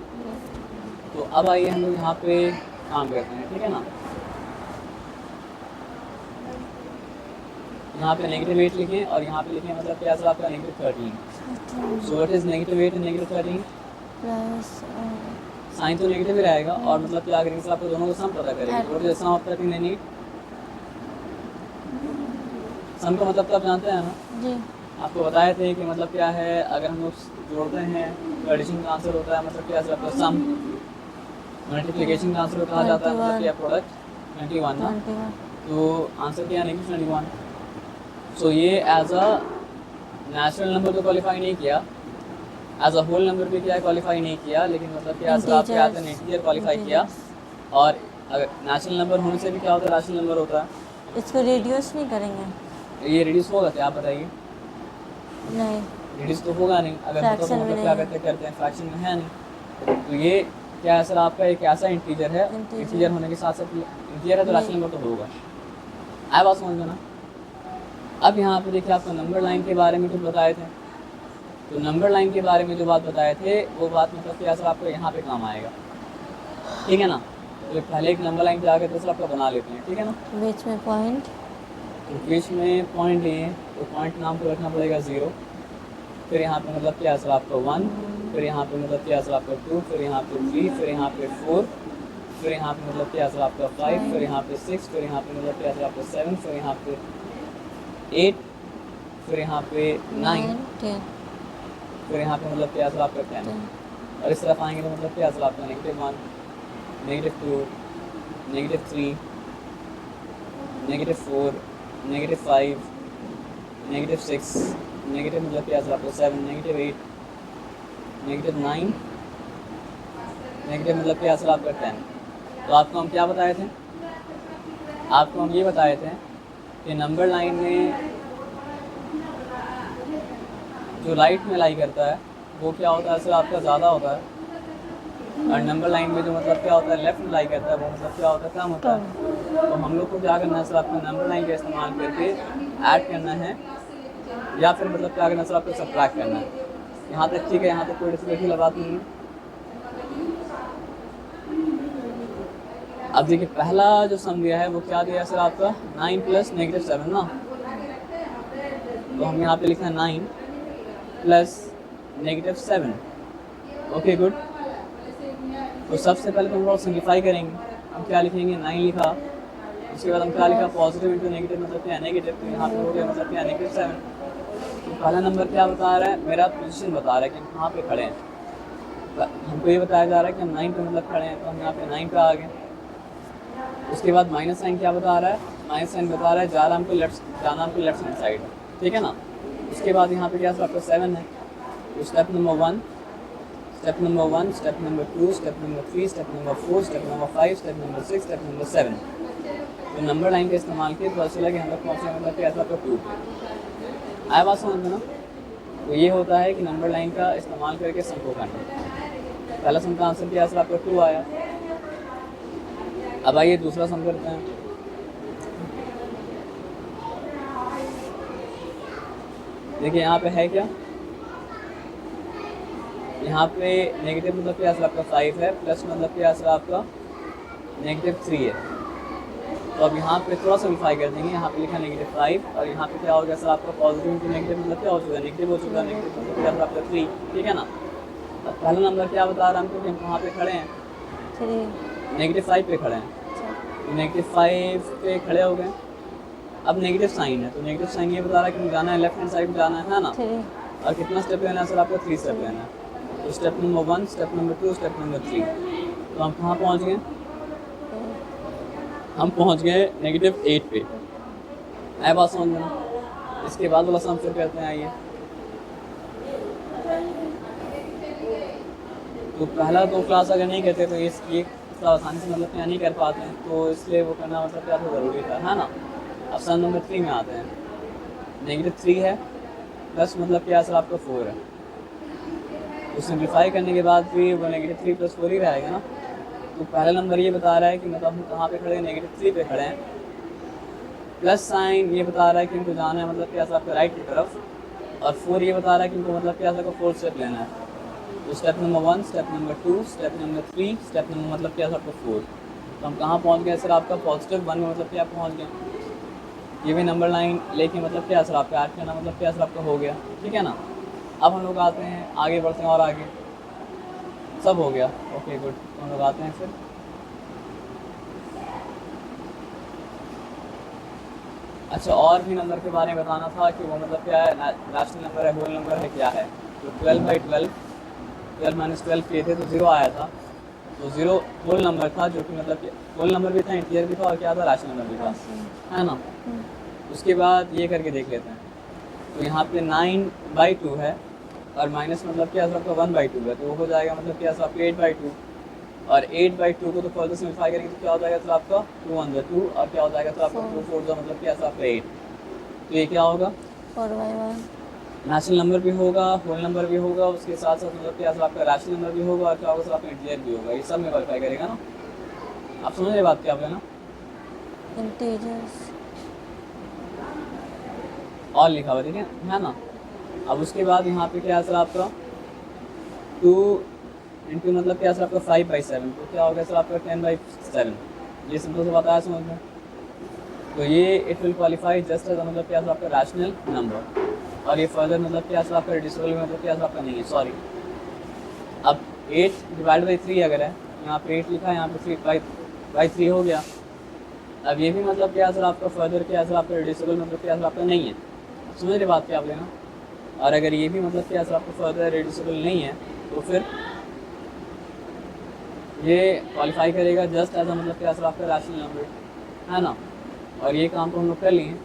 तो अब आइए हम लोग यहाँ पे काम करते हैं, ठीक है ना। यहाँ पे -8 लिखें और यहाँ पे लिखें मतलब क्या सर आपका -13। So what is -8 and -13? Plus sign तो नेगेटिव ही रहेगा और मतलब क्या करेंगे सर आपको दोनों का सम पता करेंगे। What is sum of 13 and 8? Sum का मतलब तो आप जानते हैं ना, जी आपको बताए थे कि मतलब क्या है, अगर हम लोग जोड़ते हैं तो एडिशन का आंसर होता है मतलब क्या सर आपका सम, मल्टीप्लिकेशन का आंसर कहा जाता है मतलब क्या प्रोडक्ट 21 ना, 21 तो आंसर क्या है -21। सो ये एज अ नेचुरल नंबर तो क्वालिफाई नहीं किया, एज अ होल नंबर भी क्या क्वालिफाई नहीं किया, लेकिन मतलब क्या सर आपके आते हैं इंटीजर क्वालिफाई किया। और अगर नेचुरल नंबर होने से भी क्या होता है, रैशनल नंबर होता है। इसको रिड्यूस नहीं करेंगे? ये रिड्यूस होगा क्या आप बताइए? नहीं, रिड्यूस तो होगा नहीं, अगर होता तो मतलब क्या करते हैं फ्रैक्शन में है नहीं। तो ये क्या है सर आपका एक ऐसा इंटीजर है, इंटीजर होने के साथ साथ इंटीजर है तो रैशनल नंबर तो होगा। आया बात समझ में ना। अब यहाँ पे देखिए आपको नंबर लाइन के बारे में कुछ बताए थे, तो नंबर लाइन के बारे में जो बात बताए थे वो बात मतलब क्या सर आपको यहाँ पे काम आएगा, ठीक है ना। तो पहले एक नंबर लाइन पे आकर तो सर आपका बना लेते हैं, ठीक है ना। बीच में पॉइंट, तो बीच में पॉइंट लिए तो पॉइंट नाम को रखना पड़ेगा 0, फिर यहाँ पे मतलब क्या सर आपका 1, फिर यहाँ पे मतलब क्या सर आपका 2, फिर यहाँ पे 3, फिर यहाँ पे 4, फिर यहाँ पे मतलब क्या सर आपका 5, फिर यहाँ पे 6, फिर यहाँ पे मतलब क्या सर आपका 7, फिर यहाँ पे 8, फिर यहाँ पे 9, 10 फिर यहाँ पे मतलब क्या सर आपका 10। और इस तरफ आएंगे तो मतलब क्या सर आपका -1, -2, -3, -4, -5, -6, नेगेटिव मतलब क्या सर आपका 7, -8, -9, नेगेटिव मतलब क्या सर आपका 10। तो आपको हम क्या बताए थे, आपको हम ये बताए थे कि नंबर लाइन में जो राइट में लाई करता है वो क्या होता है सर आपका ज़्यादा होता है, और नंबर लाइन में जो मतलब क्या होता है लेफ्ट में लाई करता है वो मतलब क्या होता है कम होता है। तो हम लोग को क्या करना है सर आपको नंबर लाइन का इस्तेमाल करके ऐड करना है या फिर मतलब क्या करना है सर आपको सब्ट्रैक्ट करना है। यहाँ तक ठीक है, यहाँ तक कोई डिफिकल्टी बात नहीं है। अब देखिए पहला जो सम दिया है वो क्या दिया है सर आपका 9 + -7 ना, तो हम यहाँ पे लिखा है 9 + -7। Okay good. तो सबसे पहले तो हम लोग सिंप्लीफाई करेंगे, हम क्या लिखेंगे 9 लिखा, उसके बाद हम क्या लिखा पॉजिटिव इंटू नेगेटिव मतलब क्या नेगेटिव, तो यहाँ पे हो गया मतलब क्या -7। तो पहला नंबर क्या बता रहा है, मेरा पोजीशन बता रहा है कि हम कहाँ पे खड़े हैं। हमको ये बताया जा रहा है कि हम 9 पे मतलब खड़े हैं, तो हम यहाँ पे 9 पे आ गए। उसके बाद माइनस साइन क्या बता रहा है? माइनस साइन बता रहा है जाना हमको लेफ्ट हैंड साइड, ठीक है ना। उसके बाद यहाँ पे क्या आपका 7 है, तो step number 1, step number 1, step number 2, step number 3, step number 4, step number 5, step number 6, step number 7। तो नंबर लाइन का इस्तेमाल किया तो चला कि हम लोग पहुँचे मतलब क्या आपका 2। आया बात समझ में ना। तो ये होता है कि नंबर लाइन का इस्तेमाल करके सम को करना। पहला सम का आंसर क्या है आपका 2 आया। अब आइए दूसरा सम करते हैं। देखिए यहाँ पे है क्या, यहाँ पे नेगेटिव मतलब क्या आपका 5 है, प्लस मतलब क्या आपका -3 है। तो अब यहाँ पे थोड़ा सिम्प्लीफाई कर देंगे, यहाँ पे लिखा -5 और यहाँ पे क्या हो गया सर आपका पॉजिटिव इंटू नेगेटिव मतलब क्या हो चुका है, नेगेटिव हो चुका है, नेगेटिव मतलब क्या आपका 3, ठीक है ना। अब पहला नंबर क्या बता रहा है हमको कि हम कहाँ पे खड़े हैं, 3। -5 पे खड़े हैं। -5 पे खड़े हो गए। अब नेगेटिव साइन है, तो नेगेटिव साइन ये बता रहा है कि जाना है लेफ्ट हैंड साइड में जाना है ना। 3। और कितना स्टेप लेना है सर आपको 3 स्टेप लेना है। तो step number 1, step number 2, step number 3। तो हम कहाँ पहुँच गए, हम पहुँच गए -8 पे। आया बात समझ में। इसके बाद वाला सम फिर करते हैं। आइए, तो पहला 2 क्लास अगर नहीं करते तो ये आसानी से मतलब क्या नहीं कर पाते हैं, तो इसलिए वो करना मतलब क्या तो ज़रूरी था, है ना। अब सम नंबर 3 में आते हैं। -3 है प्लस मतलब क्या सर आपका 4 है। तो सिंप्लीफाई करने के बाद भी वो -3 + 4 ही रहेगा ना। तो पहला नंबर ये बता रहा है कि मतलब हम कहाँ पे खड़े हैं, -3 पे खड़े हैं। प्लस साइन ये बता रहा है कि इनको जाना है मतलब क्या आपका राइट की तरफ, और 4 ये बता रहा है कि इनको मतलब क्या आपका 4 स्टेप लेना है। तो step number 1, step number 2, step number 3, step number मतलब क्या आपका 4। तो हम कहाँ पहुँच गए सर आपका +1 में मतलब क्या पहुँच गए। ये भी नंबर लाइन लेके मतलब क्या सर आपका ऐड करना मतलब क्या सर आपका हो गया, ठीक है ना। अब हम लोग आते हैं आगे बढ़ते हैं और आगे सब हो गया, ओके गुड। तो हम लोग आते हैं फिर अच्छा और भी नंबर के बारे में बताना था कि वो मतलब क्या है, रैशनल नंबर है, होल नंबर है, क्या है। तो 12/12 12 - 12 किए थे तो 0 आया था। तो 0 होल नंबर था, जो कि मतलब होल नंबर भी था, इंटीजर भी था और क्या था रैशनल नंबर भी था, है ना। उसके बाद ये करके देख लेते हैं। तो यहाँ पे 9/2 है और माइनस मतलब क्या आपका 1/2 है, तो वो हो जाएगा मतलब क्या आपका 8/2। और 8/2 को तो फर्दर सिम्प्लीफाई करेंगे तो क्या हो जाएगा तो आपका 2 × 2 और क्या हो जाएगा तो आपका 2 4 मतलब क्या आपका 8। तो ये क्या होगा, 4/1। नेचुरल नंबर भी होगा, होल नंबर भी होगा, उसके साथ साथ मतलब क्या आपका रैशनल नंबर भी होगा और क्या होगा सर आपका इंटीजर भी होगा। ये सब में क्वालिफाई करेगा ना। आप समझ रहे बात क्या आप है ना। इंटीजर्स और लिखा हुआ ठीक है ना। अब उसके बाद यहाँ पे क्या सर आपका 2 इंटू मतलब क्या सर आपका 5/7, तो क्या हो गया सर आपका 10/7। ये सिंपल से बताया समझ में। तो ये it will qualify just as मतलब क्या सर आपका रैशनल नंबर। और ये फर्दर मतलब क्या सर आपका रिड्यूसिबल में मतलब क्या सर आपका नहीं है, सॉरी। अब 8/3 अगर है, यहाँ पे 8 लिखा है, यहाँ पे 3/3 हो गया। अब ये भी मतलब क्या सर आपका फर्दर क्या सर आपका रिड्यूसिबल मतलब क्या सर आपका नहीं है। समझ रहे बात क्या आप लेना। और अगर ये भी मतलब क्या सर आपका फर्दर रिड्यूसिबल नहीं है तो फिर ये क्वालिफाई करेगा जस्ट एज मतलब क्या सर आपका रैशनल नंबर, है ना। और ये काम तो हम लोग कर लिए।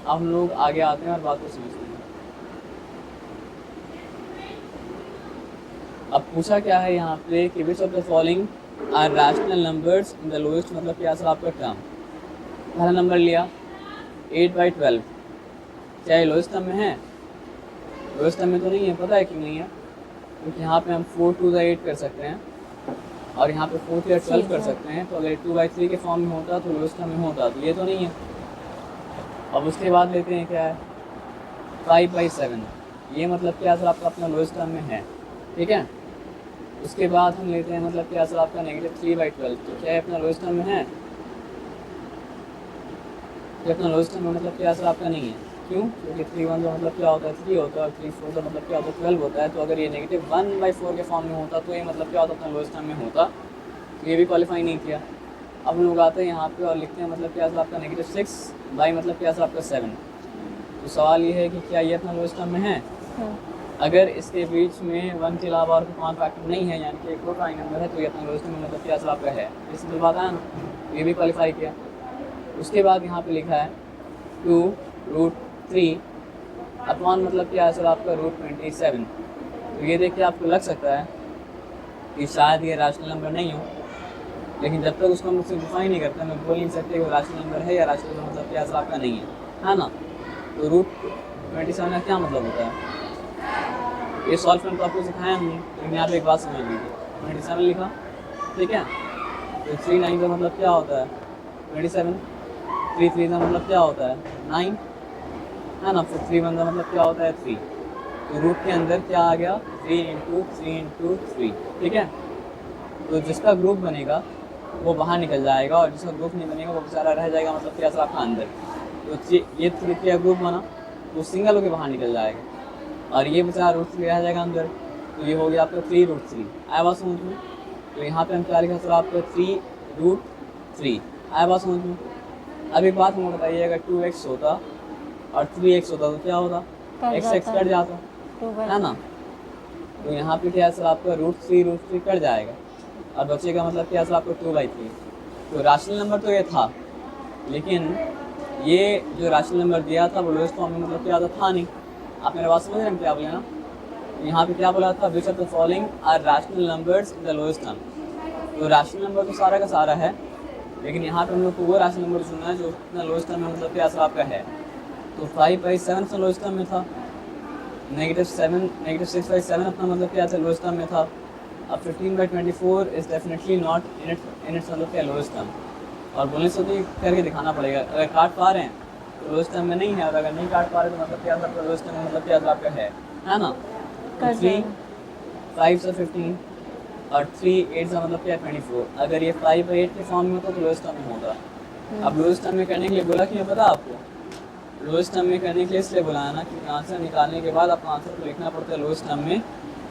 अब हम लोग आगे आते हैं और बात को समझते हैं। अब पूछा क्या है यहाँ पे कि which of the following are rational numbers in the lowest मतलब क्या सर आपका टर्म। पहला नंबर लिया 8/12, क्या ये लोएस्ट टर्म में है, लोएस्ट टर्म में तो नहीं है। पता है क्यों नहीं है, क्योंकि यहाँ पे हम 4 to the 8 कर सकते हैं और यहाँ पे 4 to 12 कर सकते हैं। तो अगर 2/3 के फॉर्म में होता तो लोएस्ट टर्म में होता, तो ये तो नहीं है। अब उसके बाद लेते हैं क्या है 5/7, ये मतलब क्या सर आपका अपना लोएस्ट टर्म में है, ठीक है। उसके बाद हम लेते हैं मतलब क्या सर आपका -3/12, तो क्या है अपना लोएस्ट टर्म में है, ये अपना लोएस्ट टर्म में मतलब क्या सर आपका नहीं है। क्यों, क्योंकि 3/1 का मतलब क्या होता है 3 होता है और 3/4 का मतलब क्या होता है 12 होता है। तो अगर ये -1/4 के फॉर्म में होता तो ये मतलब क्या होता अपना लोएस्ट टर्म में होता, तो ये भी क्वालिफाई नहीं किया। अब हम लोग आते हैं यहाँ पे और लिखते हैं मतलब क्या सर आपका -6 बाई मतलब क्या सर आपका 7। तो सवाल ये है कि क्या ये अपना लोएस्ट टर्म में है। अगर इसके बीच में 1 के अलावा और कोई कॉमन फैक्टर नहीं है, यानी कि एक और प्राइम नंबर है, तो ये अपना लोएस्ट नंबर मतलब क्या आपका है। इस सिंपल बात है ना, ये भी क्वालिफाई किया। उसके बाद यहाँ पे लिखा है 2√3 अपॉन मतलब क्या है सर आपका √27। तो ये देख के आपको लग सकता है कि शायद ये रैशनल नंबर नहीं हो, लेकिन जब तक उसको हम सिम्प्लीफाई नहीं करते मैं बोल नहीं सकते वो रैशनल नंबर है या रैशनल नंबर मतलब क्या आपका नहीं है ना। तो √27 का क्या मतलब होता है, ये सॉल्व करना तो आपको सिखाया हमने, लेकिन यहाँ पे एक बात समझ लीजिए। 27 लिखा, ठीक है, तो 3 का मतलब क्या होता है 27, 3 का मतलब क्या होता है 9 है ना, फिर 3 का मतलब क्या होता है 3। तो रूट के अंदर क्या आ गया 3 × 3 × 3, ठीक है। तो जिसका ग्रुप बनेगा वो बाहर निकल जाएगा और जिसका ग्रुप नहीं बनेगा वो बेचारा रह जाएगा, मतलब क्या आपका अंदर। तो ये 3 का ग्रुप बना तो सिंगल होकर बाहर निकल जाएगा और ये बेचारा √3 रह जाएगा अंदर। तो ये हो गया आपका 3√3। आया बात समझ में। तो यहाँ पे हम क्या लिखा सर आपका 3√3। आया बात समझ में। अब एक बात मुझे बताइए, अगर 2x होता और 3x होता तो क्या होता, x कट जाता है ना। तो यहाँ पे क्या है सर आपका √3 कट जाएगा और बचेगा मतलब क्या सर आपको 2/3। तो राशनल नंबर तो ये था, लेकिन ये जो राशनल नंबर दिया था वो लोएस्ट फॉर्म में मतलब क्या था नहीं। आप मेरे बात समझ रहे हैं क्या बोले ना। यहाँ पे क्या बोला था, which of the following are rational numbers in the lowest term. तो रैशनल नंबर तो सारा का सारा है, लेकिन यहाँ पे हम लोग को वो रैशनल नंबर चुनना है जो इतना लोएस्ट टर्म में मतलब क्या आपका है। तो 5/7 अपना लोएस्ट टर्म में था, -6/7 अपना मतलब क्या था लोएस्ट टर्म में था। अब 15/24 is definitely not in its मतलब क्या लोएस्ट टर्म। और बोलने से तो करके दिखाना पड़ेगा, अगर काट पा रहे हैं तो लोएस्ट टर्म में नहीं है, और अगर नहीं काट पा रहे तो मतलब क्या आपका लोएस्ट टर्म में मतलब क्या आपका है ना। तो 3 5 से 15 और 3 8 से मतलब क्या 24। अगर ये 5/8 के फॉर्म में होता तो लोएस्ट टर्म में होता। अब लोएस्ट टर्म में करने के लिए बोला कि पता आपको, लोएस्ट टर्म में करने के लिए इसलिए बुलाया ना कि आंसर निकालने के बाद आपका आंसर को लिखना पड़ता है लोएस्ट टर्म में।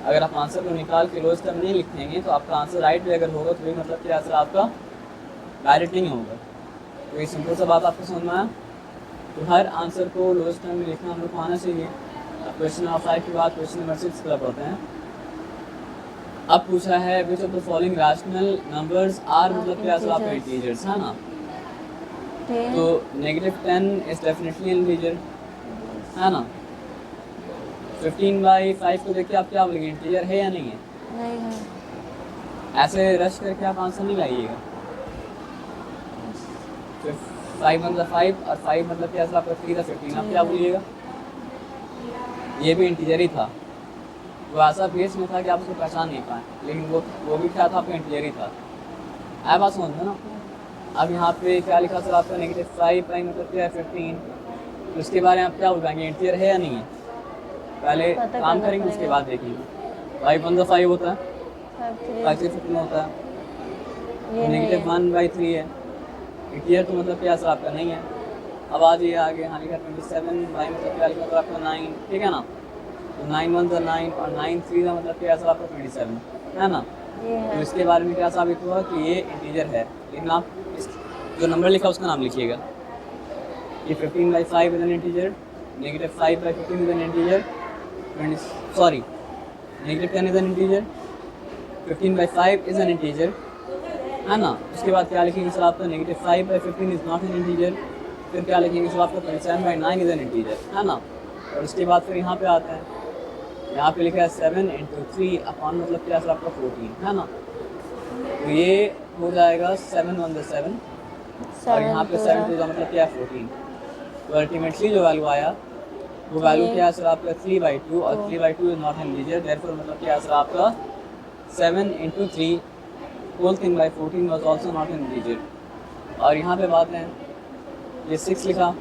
अगर आप आंसर को निकाल के लोएस्ट टर्म नहीं लिखेंगे तो आपका आंसर राइट भी अगर होगा तो भी मतलब क्या आंसर आपका डायरेक्ट नहीं होगा। तो ये सिंपल सा बात आपको समझ में आया। तो हर आंसर को लोएस्ट टर्म में लिखना हम लोग को आना चाहिए। अब क्वेश्चन नंबर 5 के बाद क्वेश्चन नंबर 6 की पढ़ते हैं। अब पूछा है which of the following rational numbers are मतलब क्या आपका इंटीजर्स है ना। तो -10 इज डेफिनेटली इंटीजर है ना। 15/5 को देखिए आप क्या बोलेंगे, इंटीजर है या नहीं है। नहीं है। ऐसे रश करके आप आंसर नहीं लाइएगा। 5 मतलब 5 और 5 मतलब क्या आपका 3 था 15, आप क्या बोलिएगा, ये भी इंटीजर ही था। वो ऐसा बेस में था कि आप उसको पहचान नहीं पाए, लेकिन वो भी क्या था आपका इंटीजर ही था। आया बात समझ में ना। अब यहाँ पे क्या लिखा सर आपका -5 मतलब क्या है 15। तो उसके बारे में आप क्या बोल पाएंगे, इंटीजर है या नहीं है। पहले काम करेंगे उसके बाद देखेंगे। 5 1 5 होता है, 5 से 15 होता है, -1/3 है। इंटीजर तो मतलब क्या सर आपका नहीं है। अब आ जाइए आगे, यहाँ लिखा 27 बाई मतलब क्या लिखा आपका 9, ठीक है ना। तो 9 1 9 और 9 3 का मतलब क्या सर आपका 27 है ना। तो इसके बारे में क्या साबित हुआ कि ये इंटीजर है, लेकिन आप जो नंबर लिखा उसका नाम लिखिएगा। ये 15/5 is an integer, -5/15 is an integer, -10 is an integer, 15/5 is an integer है ना। उसके बाद क्या लिखेंगे सर आपका -5/15 इज नॉट एन इंटीजर। फिर क्या लिखेंगे सर आपका 27/9 इज एन इंटीजर है ना। और उसके बाद फिर यहाँ पे आते हैं, यहाँ पे लिखा है 7 × 3 अपॉन मतलब क्या सर आपका 14 है ना। तो ये हो जाएगा 7 1 7 और यहाँ पे 7 2 का मतलब क्या है 14। तो अल्टीमेटली जो वैल्यू आया वो वैल्यू क्या है सर आपका 3/2 और 3/2 is not an integer, therefore मतलब क्या है सर आपका 7 × 3 whole thing by 14 was also not an integer. और यहाँ पे बात है ये 6 लिखा,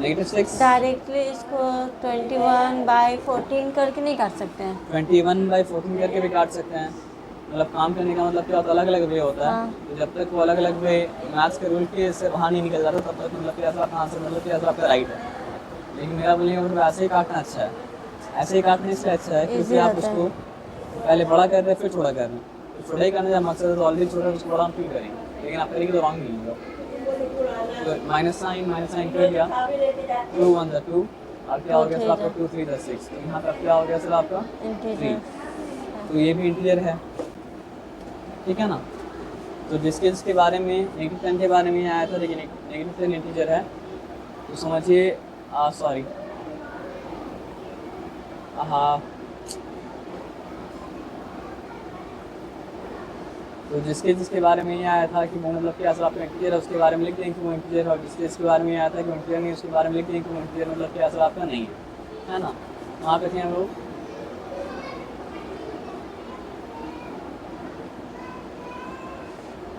-6 डायरेक्टली इसको 21/14 करके नहीं काट सकते हैं। 21/14 करके भी काट सकते हैं। मतलब काम करने का मतलब क्या होता है, अलग अलग वे होता है। हाँ। तो जब तक वो अलग अलग वे मैथ्स के रूल के से बाहर नहीं निकल जाता तब तक मतलब क्या आपका आंसर मतलब क्या आपका राइट है। लेकिन मेरा बोलिएगा मतलब ऐसे ही काटना अच्छा है, ऐसे ही काटने से अच्छा है क्योंकि आप उसको पहले बड़ा कर रहे हैं फिर छोटा कर रहे हैं। तो छोटा ही करने का मकसद है, तो ऑलरेडी छोटा उसको बड़ा हम क्यों करेंगे, लेकिन आप करेंगे तो रॉन्ग नहीं होगा। तो माइनस साइन कर दिया, 2 1 2 और क्या हो गया सर आपका 2 3 10 6। तो यहाँ पे अब क्या हो गया सर आपका 3। इंटीजर। तो ये भी इंटीजर है, ठीक है ना। तो जिसके जिसके बारे में नेगेटिव 10 के बारे में आया था, लेकिन नेगेटिव 10 इंटीजर है, तो समझिए सॉरी हाँ, तो जिसके जिसके बारे में ये आया था कि वो मतलब कि असल आपका इंटीजर है, उसके बारे में लिख दें कि वो इंटीजर है, और जिसके जिसके बारे में ये आया था कि वो इंटीजर नहीं, उसके बारे में लिख दें कि वो इंटीजर मतलब कि असल आपका नहीं है ना। वहाँ पे थे हम लोग।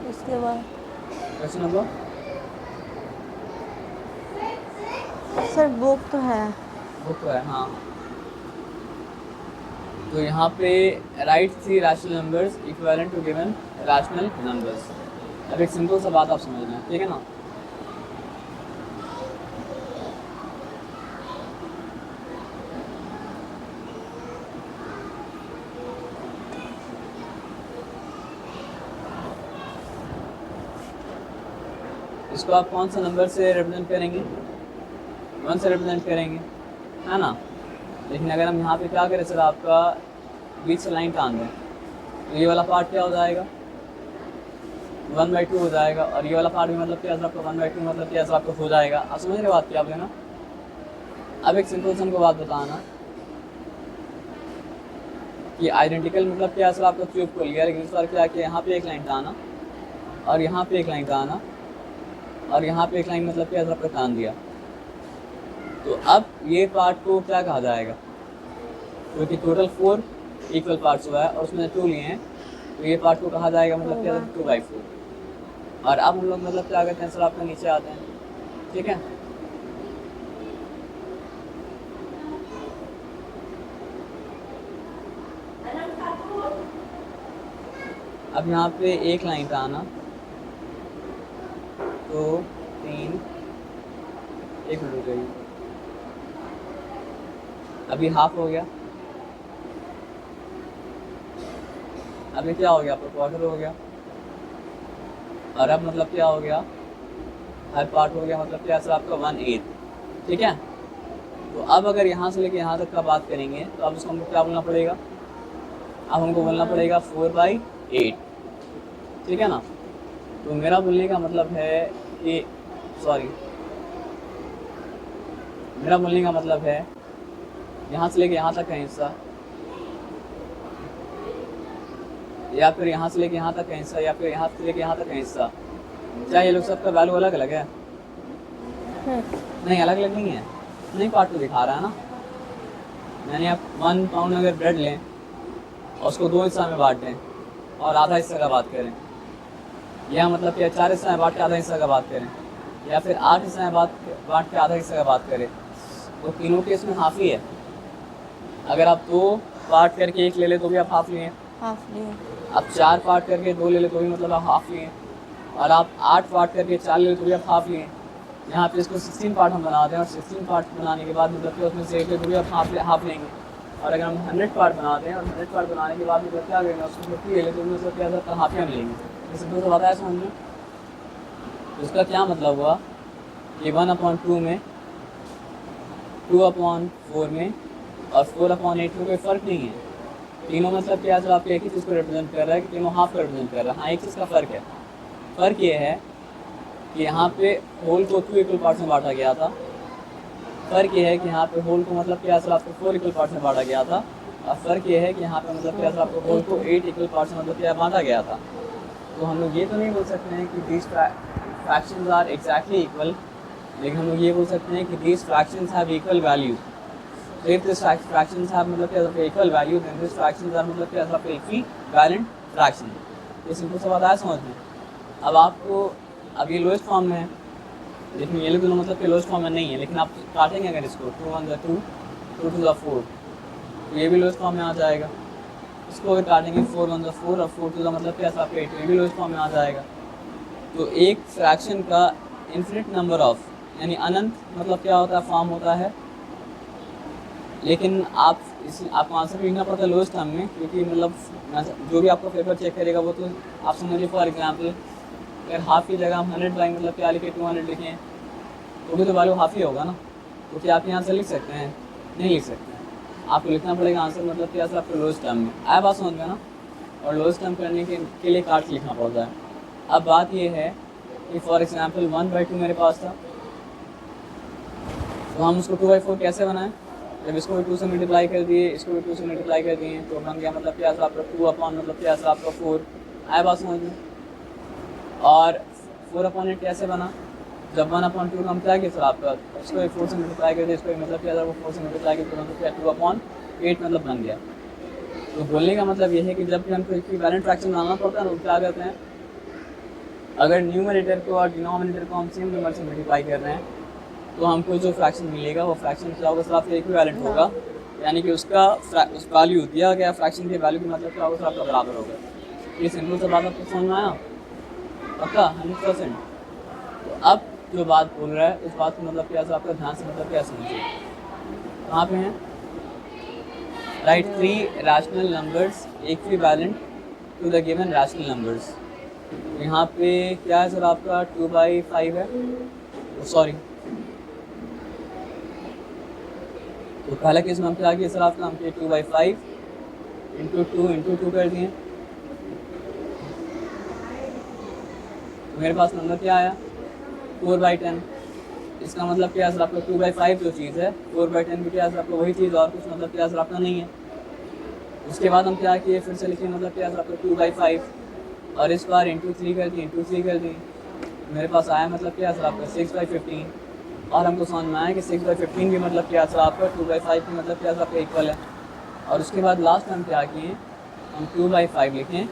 इसके बाद क्वेश्चन नंबर सर बुक तो है। बुक तो है हाँ। तो यहाँ पे right 3 rational numbers equivalent to given rational numbers. अब एक सिंपल सा बात आप समझना, ठीक है ना। इसको आप कौन सा नंबर से रिप्रेजेंट करेंगे? 1 से रिप्रेजेंट करेंगे, है ना। लेकिन अगर हम यहाँ पे क्या करें सर, आपका बीच से लाइन टान दें, तो ये वाला पार्ट क्या हो जाएगा 1/2 हो जाएगा, और ये वाला पार्ट भी मतलब क्या सर आपका 1/2 मतलब क्या सर आपको हो जाएगा। आप समझ रहे बात क्या आप लेना। अब एक सिंपल सा हमको बात बताना कि आइडेंटिकल मतलब क्या सर आपका क्यूब खुल गया, लेकिन इस बार क्या किया, यहाँ पे एक लाइन टाना और यहाँ पे एक लाइन टाना और यहाँ पे एक लाइन मतलब क्या सर आपका टान दिया। तो अब ये पार्ट को क्या कहा जाएगा, क्योंकि टोटल 4 इक्वल पार्ट्स हुआ है और उसमें 2 लिए हैं, तो ये पार्ट को कहा जाएगा मतलब क्या 2/4। और अब हम लोग मतलब क्या करते हैं सर आपका नीचे आते हैं, ठीक है। अब यहाँ पे एक लाइन का आना, तो 3 एक मिनट गई, अभी हाफ हो गया, अभी क्या हो गया आपका क्वार्टर हो गया, और अब मतलब क्या हो गया हर पार्ट हो गया, मतलब क्या सर आपका 1/8, ठीक है। तो अब अगर यहाँ से लेके यहाँ तक का बात करेंगे तो अब इसको हमको क्या बोलना पड़ेगा, अब हमको बोलना पड़ेगा 4/8, ठीक है ना। तो मेरा बोलने का मतलब है कि मेरा बोलने का मतलब है यहाँ से लेके यहाँ तक का हिस्सा, या फिर यहाँ से लेके यहाँ तक का हिस्सा, या फिर यहाँ से लेके यहाँ तक का हिस्सा, क्या ये लोग सबका वैल्यू अलग अलग है? नहीं, अलग अलग नहीं है, नहीं पार्ट तो दिखा रहा है ना। यानी आप 1 पाउंड अगर ब्रेड लें और उसको 2 हिस्सा में बांट दें और आधा हिस्सा का बात करें, या मतलब कि 4 हिस्सा में बांट के आधा हिस्सा का बात करें, या फिर 8 हिस्सा में बांट के आधा हिस्सा का बात करें, तो तीनों केस में हाफ ही है। अगर आप 2 पार्ट करके 1 ले ले तो भी आप हाफ लिए, हाफ लिए। आप 4 पार्ट करके 2 ले ले तो भी मतलब आप हाफ लिए, और आप 8 पार्ट करके 4 ले ले तो भी आप हाफ लिए। यहाँ पे इसको 16 पार्ट हम बनाते हैं, और 16 पार्ट बनाने के बाद मतलब कि उसमें से 1 ले तो भी आप हाफ लेंगे। और अगर हम 100 पार्ट बनाते हैं और 100 पार्ट बनाने के बाद मतलब क्या करेंगे, उसको 50 ले ले तो भी मतलब क्या सर हाफ ही हम लेंगे। इस सिंपल से बताया समझ में। उसका क्या मतलब हुआ कि 1/2 में, 2/4 में और 4/8 में कोई फ़र्क नहीं है। तीनों मतलब क्या सर आपके एक ही चीज़ को रिप्रेजेंट कर रहा है कि तीनों हाफ को रिप्रेजेंट कर रहा है। हाँ, एक चीज़ का फ़र्क है, फ़र्क ये है कि यहाँ पे होल को 2 इक्वल पार्ट्स में बांटा गया था। फ़र्क ये है कि यहाँ पे होल को मतलब क्या सर आपको 4 इक्वल पार्ट्स में बांटा गया था, और फ़र्क ये है कि यहाँ पे मतलब क्या सर आपको होल को 8 इक्वल पार्ट्स में मतलब क्या बांटा गया था। तो हम लोग ये तो नहीं बोल सकते हैं कि these fractions are exactly equal, लेकिन हम लोग ये बोल सकते हैं कि these fractions have equal value. If these fractions have मतलब क्या है equal value, then these fractions are मतलब क्या है equivalent fraction। ये सिंपल सा बात है समझ में। अब आपको अब ये लोएस्ट फॉर्म में है, लेकिन ये लोग दोनों मतलब कि लोएस्ट फॉर्म में नहीं है, लेकिन आप काटेंगे अगर इसको 2 1 2 2 2 4, तो ये भी लोएस्ट फॉर्म में आ जाएगा। इसको अगर काटेंगे 4 1 4 और 4 2 मतलब क्या है 8, ये भी लोएस्ट फॉर्म में आ जाएगा। तो एक फ्रैक्शन का इन्फिनिट नंबर ऑफ यानी अनंत मतलब क्या होता है फॉर्म होता है, लेकिन आपको आंसर भी लिखना पड़ता है लोएस्ट टर्म में, क्योंकि मतलब जो भी आपका पेपर चेक करेगा वो तो आप समझिए फॉर एग्जांपल अगर हाफ की जगह हम 100 बाई मतलब क्या लिखे 200 लिखें तो भी तो वैल्यू हाफ ही होगा ना। तो क्या आप यहाँ से लिख सकते हैं? नहीं लिख सकते हैं। आपको लिखना पड़ेगा आंसर मतलब क्या सर आपको लोएस्ट टर्म में। आया बात समझ में ना? और लोएस्ट टर्म करने के लिए कार्ड्स लिखना पड़ता है। अब बात ये है कि फॉर एग्जांपल 1/2 मेरे पास था, तो हम उसको 2/4 कैसे बनाएं? जब इसको भी 2 से मल्टीप्लाई कर दिए, इसको भी 2 से मल्टीप्लाई कर दिए, तो बन गया मतलब क्या सर आपका 2 मतलब क्या सर आपका 4। आया बात समझ में? और 4/8 कैसे बना? जब 1/2 हम क्या किया सर आपका, इसको भी 4 से मल्टीप्लाई कर दिया, इसको भी मतलब क्या था वो 4 से मल्टीप्लाई कर दिया, मतलब क्या 2/8 मतलब बन गया। तो बोलने का मतलब ये है कि जब भी हमको इक्विवेलेंट फ्रैक्शन बनाना पड़ता है ना, क्या करते हैं, अगर न्यूमरेटर को और डिनोमिनेटर को हम सेम नंबर से मल्टीप्लाई कर रहे हैं, तो हमको जो फ्रैक्शन मिलेगा वो फ्रैक्शन क्या होगा सर आपका इक्विवेलेंट होगा, यानी कि उसका उस वैल्यू दिया गया फ्रैक्शन के वैल्यू का मतलब क्या होगा सर आपका बराबर होगा। ये सिंपल सा बात आपको समझ में आया? पक्का 100%। तो अब जो बात बोल रहा है उस बात को मतलब क्या सर आपका ध्यान से मतलब क्या समझिए। कहाँ पे हैं? Right 3 rational numbers equivalent to the given rational numbers. यहाँ पे क्या है सर आपका 2/5 है, सॉरी, तो पहला केस में हम क्या किया सर आपका, हम किए 2/5 इंटू 2 कर दिए, तो मेरे पास नंबर क्या आया 4/10। इसका मतलब क्या है सर आपका 2/5 जो चीज़ है 4/10 भी क्या है सर आपका वही चीज़, और कुछ मतलब क्या है सर आपका नहीं है। उसके बाद हम क्या किए, फिर से लिखिए मतलब क्या है सर आपका 2/5 और इस बार इंटू 3 कर दिए, मेरे पास आया मतलब क्या है सर आपका 6/15। और हमको समझ में आया कि 6/15 भी मतलब क्या सर आपका 2/5 की मतलब क्या सर आपका इक्वल है। और उसके बाद लास्ट हम क्या किए, हम 2/5 लिखें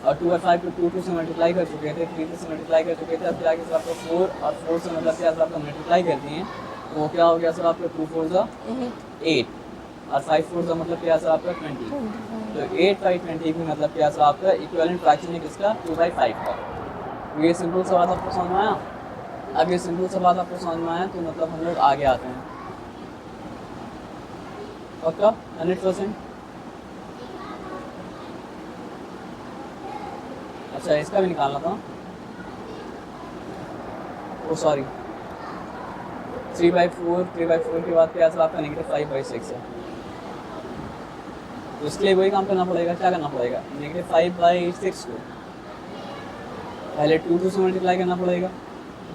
और 2/5 को 2 से मल्टीप्लाई कर चुके थे, 3 से मल्टीप्लाई कर चुके थे। अब क्या कि सर आपका 4 और 4 से मतलब क्या सर आपका मल्टीप्लाई कर दिए, तो वो क्या हो गया सर आपका 2 4 8 और 5 4 मतलब क्या सर आपका 20। तो 8/20 भी मतलब क्या सर आपका इक्विवेलेंट फ्रैक्शन है किसका 2/5 का। तो ये सिंपल सा बात आपको समझ में आया? अब ये सिंपल सा बात आपको समझ में आया तो मतलब हम लोग आगे आते हैं। पक्का 100%। अच्छा इसका भी निकालना था, ओ सॉरी 3/4 के बाद क्या सर आपका -5/6 है। तो इसके लिए वही काम करना पड़ेगा, क्या करना पड़ेगा, -5/6 को पहले 2 से मल्टीप्लाई करना पड़ेगा,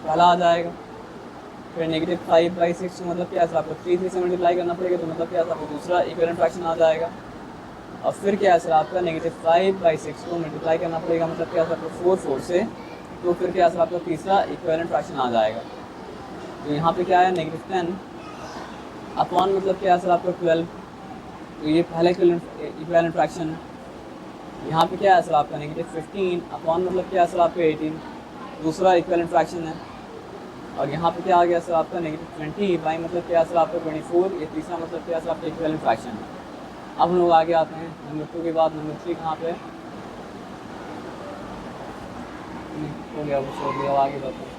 पहला आ जाएगा। फिर -5/6 को मतलब क्या सर आपको 3 से मल्टीप्लाई करना पड़ेगा, तो मतलब क्या सर आपको दूसरा इक्विवेलेंट फ्रैक्शन आ जाएगा। और फिर क्या है सर आपका -5/6 को मल्टीप्लाई करना पड़ेगा, मतलब क्या सर आपको 4 से, तो फिर क्या सर आपका तीसरा इक्विवेलेंट फ्रैक्शन आ जाएगा। तो यहाँ पे क्या है -10 अपॉन मतलब क्या है सर आपका 12, तो ये पहला इक्विवेलेंट फ्रैक्शन है। यहाँ पे क्या है सर आपका -15 अपॉन मतलब क्या है सर आपका 18, दूसरा इक्विवेलेंट फ्रैक्शन है। और यहाँ पे क्या आ गया सर आपका -20 बाई मतलब क्या सर आपका 24, ये तीसरा मतलब क्या सर आपका इक्विवेलेंट फ्रैक्शन है। अब हम लोग आगे आते हैं नंबर 2 के बाद नंबर 3 कहाँ पे हो गया, वो छोड़ दिया, आगे जाते हैं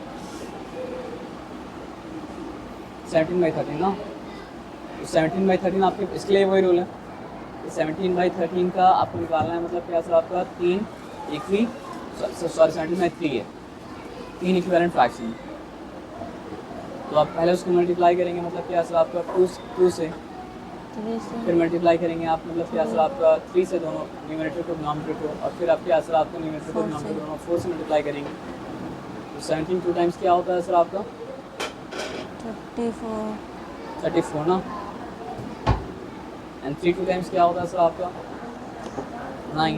17/13 ना। तो 17/13 आपके इसके लिए वही रूल है, 17/13 का आपको निकालना है मतलब क्या सर आपका 3 17/3 है 3 इक्विवेलेंट फ्रैक्शन। तो आप पहले उसको मल्टीप्लाई करेंगे मतलब क्या सर आपका 2 से, फिर मल्टीप्लाई करेंगे आप मतलब क्या सर आपका 3 से दोनों न्यूमरेटर को डिनोमिनेटर को, और फिर आप क्या सर आपका न्यूमरेटर को डिनोमिनेटर दोनों 4 से मल्टीप्लाई करेंगे। तो 17 2 टाइम्स क्या होता है सर आपका 34 ना, एंड 3 2 टाइम्स क्या होता है सर आपका 9,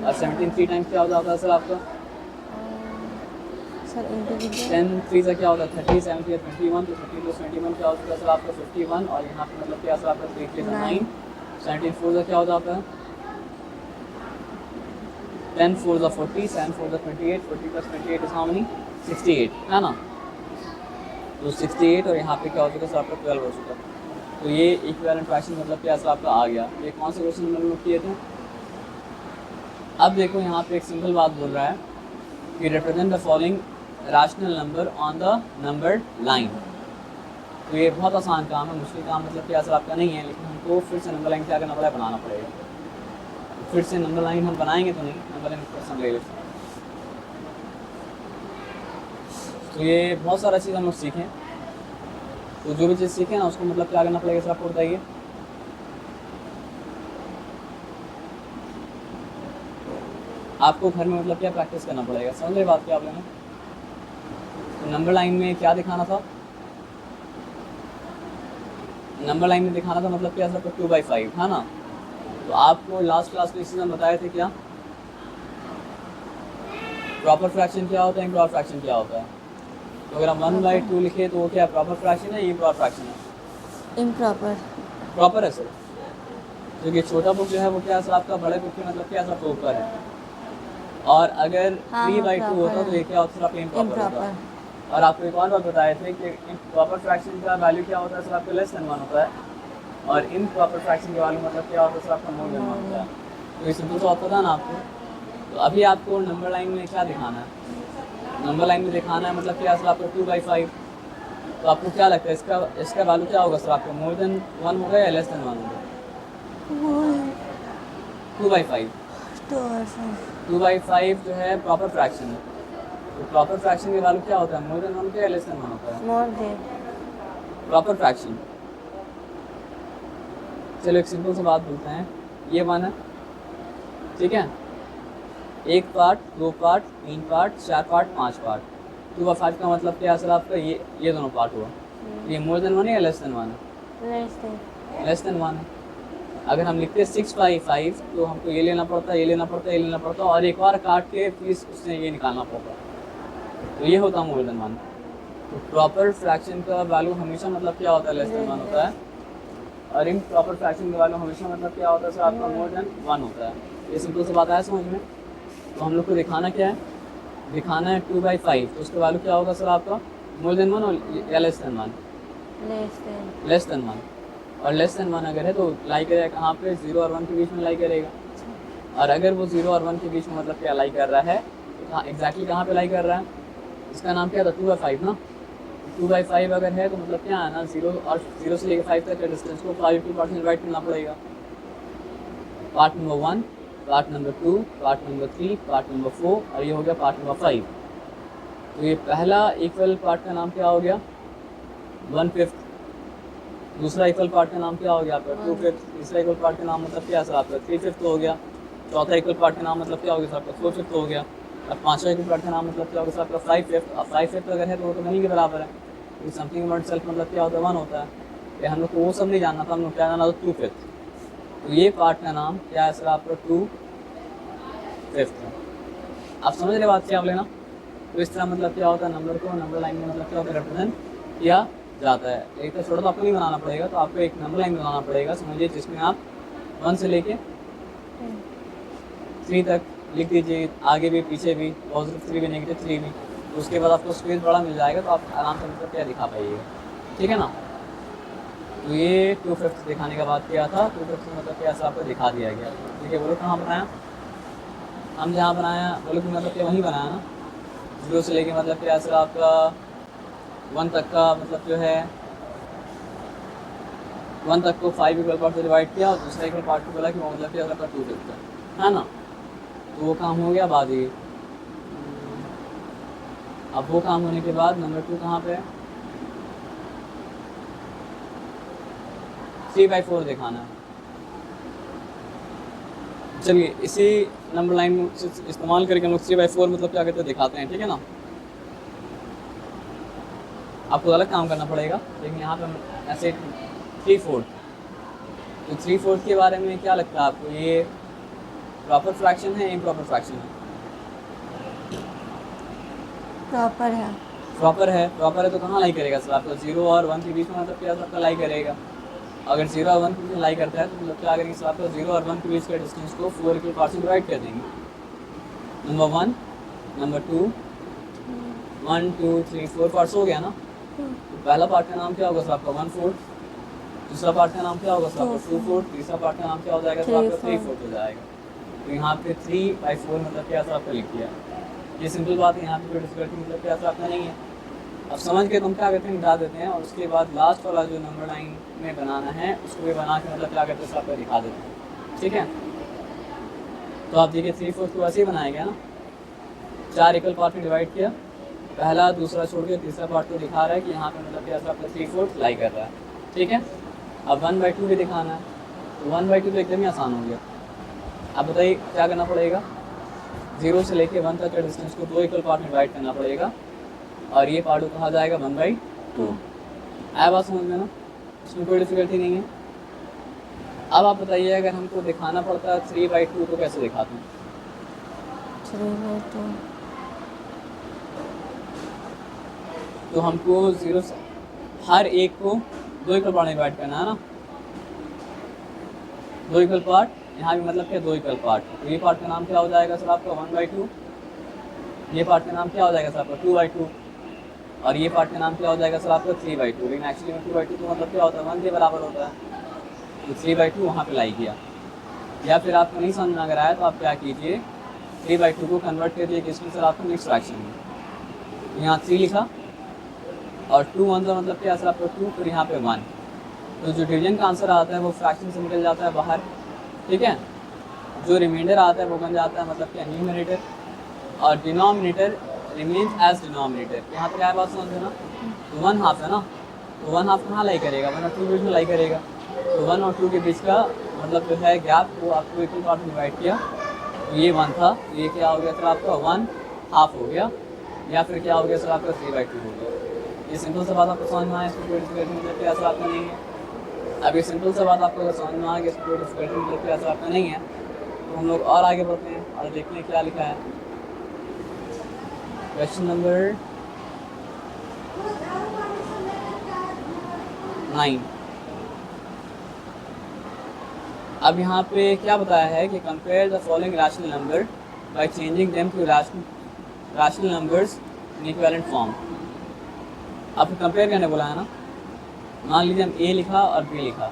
और 17 3 टाइम्स क्या होता है सर आपका 10 3 से क्या होता है 30, 7 3 21, तो 30 + 21 क्या होता है सर आपका 51, और यहाँ पे मतलब क्या सर आपका 3 3 9, 17 4 से क्या होता है आपका 10 4 = 40, 7 4 = 28, 40 + 28 is how many 68 है ना। तो 68 और यहाँ पे क्या हो चुका सर आपका 12 हो चुका। तो ये इक्विवेलेंट फ्रैक्शन मतलब क्या सर आपका आ गया। ये कौन से क्वेश्चन में हम लोग किए थे। अब देखो यहाँ पे एक सिंपल बात बोल रहा है कि represent the following rational number on the numbered line. तो ये बहुत आसान काम है, मुश्किल काम मतलब क्या सर आपका नहीं है, लेकिन हमको फिर से नंबर लाइन क्या करना पड़ेगा, बनाना पड़ेगा। फिर से नंबर लाइन हम बनाएंगे तो नहीं, नंबर लाइन क्वेश्चन ले लेते हैं। तो ये बहुत सारा चीज़ हम लोग सीखें। तो जो भी चीज़ सीखे ना उसको मतलब क्या करना पड़ेगा सर आपको बताइए। आपको घर में मतलब क्या प्रैक्टिस करना पड़ेगा, समझ रहे बात क्या आप लोगों ने। तो नंबर लाइन में क्या दिखाना था, नंबर लाइन में दिखाना था मतलब क्या सर 2/5 है ना। तो आपको लास्ट क्लास में इस चीज़ में बताए थे क्या, प्रॉपर फ्रैक्शन क्या होता है, इम्प्रॉपर फ्रैक्शन क्या होता है। तो अगर हम 1/2 लिखे तो वो क्या प्रॉपर फ्रैक्शन है, इम्प्रॉपर फ्रैक्शन है। इम्प्रॉपर। प्रॉपर है सर, क्योंकि छोटा बुक जो है वो क्या सर आपका बड़े बुक के मतलब क्या सर आपको ऊपर है। और अगर हाँ, 3/2 होता proper तो ये क्या होता सर आपका इम्प्रॉपर होता। इम्प्रॉपर। और आपको एक और बात बताए थे कि प्रॉपर फ्रैक्शन का वैल्यू क्या होता है सर आपका लेस देन 1 होता है, और इन प्रॉपर फ्रैक्शन का वैल्यू मतलब क्या होता है सर आपका मोर देन 1 होता है। तो ये सिंपल सा होता था ना आपको। तो अभी आपको नंबर लाइन में क्या दिखाना है, नंबर लाइन में दिखाना है मतलब क्या सर आपको 2/5। तो आपको क्या लगता है इसका वैल्यू क्या होगा सर आपको, मोर देन 1 होगा या लेस देन 1 होगा। 2/5, 2/5 जो है प्रॉपर फ्रैक्शन है। तो प्रॉपर फ्रैक्शन का वैल्यू क्या होता है, मोर देन 1 होता है या लेस देन 1 होता है। More than. प्रॉपर फ्रैक्शन, चलो एक सिंपल सी बात बोलते हैं, ये 1 है ठीक है, 1 part 2 part 3 part 4 part 5 part. 2/5 का मतलब क्या है सर आपका, ये दोनों पार्ट हुआ। ये मोर देन 1 है या लेस देन 1 है, लेस देन 1 है। अगर हम लिखते हैं 6/5 तो हमको ये लेना पड़ता है, ये लेना पड़ता है, ये लेना पड़ता है, और एक बार काट के फिर उससे ये निकालना पड़ता है। तो ये होता है मोर देन 1। तो प्रॉपर फ्रैक्शन का वैल्यू हमेशा मतलब क्या होता है, लेस देन 1 होता है, और इन प्रॉपर फ्रैक्शन का वैल्यू हमेशा मतलब क्या होता है सर आपका मोर देन 1 होता है। ये सिंपल सी बात आया समझ में। तो हम लोग को दिखाना क्या है, दिखाना है 2/5, तो उसका वैल्यू क्या होगा सर आपका, मोर देन 1 और या लेस देन 1, लेस देन 1। और लेस देन 1 अगर है तो लाई करेगा कहाँ पे, 0 और 1 के बीच में लाई करेगा। और अगर वो 0 और 1 के बीच में मतलब क्या लाई कर रहा है, तो कहाँ एग्जैक्टली कहाँ पे लाई कर रहा है, इसका नाम क्या था 2/5 ना। 2/5 अगर है तो मतलब क्या है ना, 0 से लेकर 5 तक के डिस्टेंस को 5 पार्ट में डिवाइड करना पड़ेगा। Part number 1, part number 2, part number 3, part number 4, और ये हो गया पार्ट नंबर 5। तो ये पहला इक्वल पार्ट का नाम क्या हो गया, 1/5। दूसरा इक्वल पार्ट का नाम क्या हो गया आपका 2/5। तीसरा इक्वल पार्ट का नाम मतलब क्या सर आपका 3/5 हो गया। चौथा इक्वल पार्ट का नाम मतलब क्या हो गया सर आपका 4/5 हो गया। और पांचवा इक्वल पार्ट का नाम मतलब क्या होगा सर आपका 5/5। अब 5/5 अगर है तो वो तो नहीं के बराबर है, तो समथिंग अबाउट सेल्फ मतलब क्या होता है 1 होता है। ये हम लोग को वो सब नहीं जानना था, हम लोग क्या जानना था 2/5। तो ये पार्ट का नाम क्या है सर आपका 2/5 है। आप समझ रहे बात क्या आप लेना। तो इस तरह मतलब क्या होता है, नंबर को नंबर लाइन में मतलब क्या होता है रिप्रेजेंट किया जाता है। एक तो छोटा तो आपको नहीं बनाना पड़ेगा, तो आपको एक नंबर लाइन बनाना पड़ेगा समझिए, जिसमें आप 1 से लेके 3 तक लिख दीजिए, आगे भी पीछे भी, +3 भी -3 भी। तो उसके बाद आपको स्पेस बड़ा मिल जाएगा, तो आप आराम से मतलब क्या दिखा पाइएगा, ठीक है ना। तो ये 2/5 दिखाने का बात किया था। 2/5 मतलब क्या ऐसा आपको दिखा दिया गया। ठीक है, बोलो कहाँ बनाया, हम जहाँ बनाया बोलो कि मतलब क्या वहीं बनाया ना। 0 से लेके मतलब क्या सर आपका 1 तक का मतलब जो है 1 तक को 5 इक्वल पार्ट से डिवाइड किया, और दूसरा इक्वल पार्ट को बोला कि वो मतलब क्या आपका 2/5 है ना। तो वो काम हो गया। बाद ये अब वो काम होने के बाद नंबर 2 कहाँ पे है, 3/4 दिखाना है। चलिए इसी नंबर लाइन इस्तेमाल करके हम लोग 3/4 मतलब क्या कहते हैं दिखाते हैं, ठीक है ना। आपको अलग काम करना पड़ेगा, लेकिन यहाँ पे हम ऐसे 3/4। तो 3/4 के बारे में क्या लगता है आपको, ये प्रॉपर फ्रैक्शन है इम्प्रॉपर फ्रैक्शन है। प्रॉपर है। प्रॉपर है, प्रॉपर है तो कहाँ लाई करेगा सर आपको, 0 और 1 के बीच में मतलब क्या आपका लाई करेगा। अगर 0 और 1 के बीच में लाई करता है तो मतलब क्या करेंगे सर आपको 0 और 1 के बीच के डिस्टेंस को 4 के पार्ट से डिवाइड कर देंगे। नंबर 1, नंबर 2, 1 2 3 4 पार्ट्स हो गया ना। तो पहला पार्ट का नाम क्या होगा सर आपका 1/4, दूसरा पार्ट का नाम क्या होगा सर आपका 2/4, तीसरा पार्ट का नाम क्या हो जाएगा सर आपका 3/4 हो जाएगा। तो यहाँ पे 3/4 मतलब क्या सर आपका लिख दिया। ये सिंपल बात है, यहाँ पे कोई डिफिकल्टी मतलब क्या सर आपका नहीं है। अब समझ के तुम क्या करते हैं, मिटा देते हैं, और उसके बाद लास्ट वाला जो नंबर लाइन में बनाना है उसको भी बना के मतलब क्या करते हैं सर आपको दिखा देते हैं, ठीक है। तो आप देखिए 3/4 को ऐसे ही बनाया गया ना, 4 इक्वल पार्ट में डिवाइड किया, पहला दूसरा छोड़ के तीसरा पार्ट तो दिखा रहा है कि यहाँ पे मतलब क्या आपका 3/4 लाई कर रहा है, ठीक है। अब 1/2 भी दिखाना है, तो 1/2 तो एकदम ही आसान हो गया। अब बताइए क्या करना पड़ेगा, 0 से लेके 1 तक के डिस्टेंस को 2 इक्वल पार्ट में डिवाइड करना पड़ेगा, और ये पार्ट कहा जाएगा 1/2। आया बात समझ में ना, इसमें कोई डिफिकल्टी नहीं है। अब आप बताइए अगर हमको दिखाना पड़ता है 3/2 तो कैसे दिखाते हैं? 3/2 तो हमको 0 से हर एक को 2 इक्वल पार्ट में डिवाइड करना है ना, 2 इक्वल पार्ट, यहाँ भी मतलब क्या 2 इक्वल पार्ट। तो ये पार्ट का नाम क्या हो जाएगा सर आपका 1/2, ये पार्ट का नाम क्या हो जाएगा सर आपका 2/2, और ये पार्ट का नाम क्या हो जाएगा सर आपका 3/2। लेकिन एक्चुअली में 2/2 तो मतलब क्या होता है 1 के बराबर होता है, तो 3/2 वहाँ पे लाई किया। या फिर आपको नहीं समझ में अगर आया तो आप क्या कीजिए, 3/2 को कन्वर्ट कर दिए किसमें सर आपको नेक्स्ट फ्रैक्शन में, यहाँ 3 लिखा और 2 1 का मतलब क्या सर आपका 2, फिर यहाँ पे 1। तो जो डिवीजन का आंसर आता है वो फ्रैक्शन से निकल जाता है बाहर, ठीक है। जो रिमाइंडर आता है वो बन जाता है मतलब क्या न्यूमरेटर, और डिनोमिनेटर रिमेन्स एज डिनोमिनेटर। यहाँ पे क्या बात समझ ना, तो 1/2 है ना, तो 1/2 कहाँ लाई करेगा, 1 और 2 के बीच में लाई करेगा। तो 1 और 2 के बीच का मतलब जो है गैप वो आपको इक्वल पार्ट में डिवाइड किया, तो ये 1 था, तो ये क्या हो गया सर आपका 1/2 हो गया, या फिर क्या हो गया सर आपका 3/2 हो गया। ये सिंपल सा बात आपको समझ में आया, इसमें कोई डिफिकल्टी मतलब क्या सर आपका नहीं है। अब ये सिंपल सा बात आपको अगर समझ में आ गया, इसमें कोई डिफिकल्टी मतलब क्या सर आपका नहीं है, तो हम लोग और आगे बढ़ते हैं और देखते हैं क्या लिखा है। Question number 9। अब यहाँ पे क्या बताया है कि compare the following rational number by changing them to rational numbers in equivalent form. आपको कंपेयर करने बोला है ना, मान लीजिए हम ए लिखा और बी लिखा,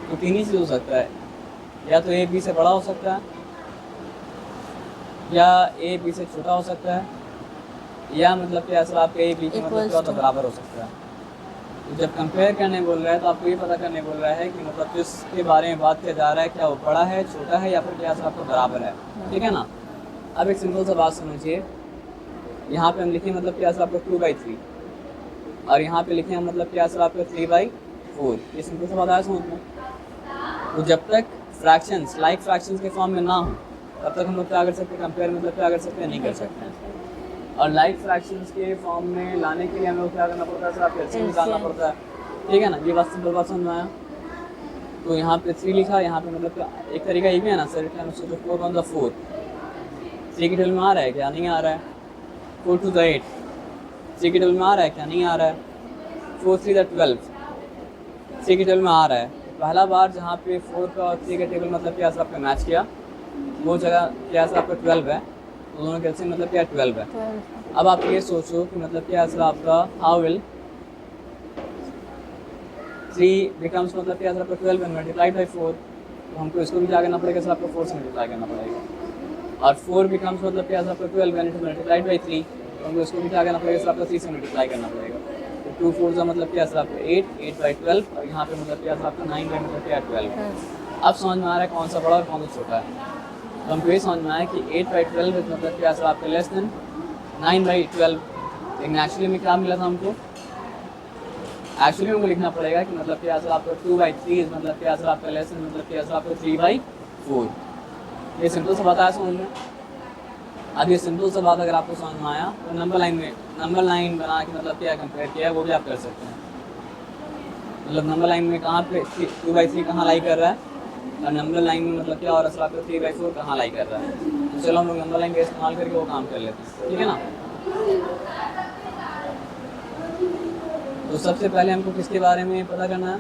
तो 3 ही चीज़ हो सकता है, या तो ए बी से बड़ा हो सकता है, या ए बी से छोटा हो सकता है, या मतलब कि ऐसा आपके ए बी की मतलब क्या होता है बराबर हो सकता है। तो जब कंपेयर करने बोल रहा है तो आपको ये पता करने बोल रहा है कि मतलब जिसके बारे में बात किया जा रहा है क्या वो बड़ा है, छोटा है, या फिर क्या ऐसा आपको बराबर है, ठीक है ना। अब एक सिंपल सा बात समझिए, यहाँ पे हम लिखे मतलब क्या ऐसा आपको 2/3, और यहाँ पे लिखे हम मतलब क्या सर आपका 3/4। ये सिंपल सा बात आया समझ में। तो जब तक फ्रैक्शंस लाइक फ्रैक्शंस के फॉर्म में ना हो तब तक हम लोग क्या कर सकते हैं, कंपेयर मतलब क्या कर सकते हैं, नहीं कर सकते हैं। और लाइक फ्रैक्शंस के फॉर्म में लाने के लिए हमें क्या करना पड़ता है सर आपको एलसीएम निकालना पड़ता है, ठीक है ना। ये बात सिंपल बात समझ में आया। तो यहाँ पे 3 लिखा, यहाँ पे मतलब क्या एक तरीका ये भी है ना सर, 4 1 4, 3 की टेबल में आ रहा है क्या, नहीं आ रहा है। 4 2 8, 3 की टेबल में आ रहा है क्या, नहीं आ रहा है। 4 3 12, 3 की टेबल में आ रहा है। पहला बार जहाँ पे 4 का और 3 का टेबल मतलब क्या सर आपका मैच किया, वो जगह क्या सर आपका 12 है, तो दोनों कैसे मतलब क्या 12 है। अब आप ये सोचो कि मतलब क्या सर आपका हाउ विल 3 बिकम्स मतलब क्या सर आपका 12 मल्टीप्लाइड बाई 4, तो हमको इसको भी क्या करना पड़ेगा सर आपको 4 से मल्टीप्लाई करना पड़ेगा। और 4 बिकम्स मतलब क्या सर आपका 12 मल्टीप्लाइड बाई 3, तो हमको इसको भी क्या करना पड़ेगा सर आपका 3 से मल्टीप्लाई करना पड़ेगा। तो 2 4 का मतलब क्या सर आपका 8/12, और यहाँ पे मतलब क्या सर आपका 9 मतलब क्या 12। अब समझ में आ रहा है कौन सा बड़ा और कौन सा छोटा है। तो हमको ये समझ में आया कि 8/12 मतलब क्या सर आपका लेस देन 9/12। लेकिन एक्चुअली में क्या मिला था हमको, एक्चुअली हमको लिखना पड़ेगा कि मतलब क्या सर आपका 2/3 मतलब क्या सर आपका लेस देन मतलब क्या सर आपका 3/4। ये सिंपल सा बताया समझ में। अब ये सिंपल सा बात अगर आपको समझ में आया तो नंबर लाइन बना के मतलब क्या कंपेयर किया है वो भी आप कर सकते हैं। मतलब नंबर लाइन में कहाँ पे 2/3 कहाँ लाई कर रहा है, और नंबर लाइन में मतलब क्या और असर आपका 3/4 कहाँ लाई कर रहा है। तो चलो हम लोग नंबर लाइन का इस्तेमाल करके वो काम कर लेते हैं, ठीक है ना। तो सबसे पहले हमको किसके बारे में पता करना है,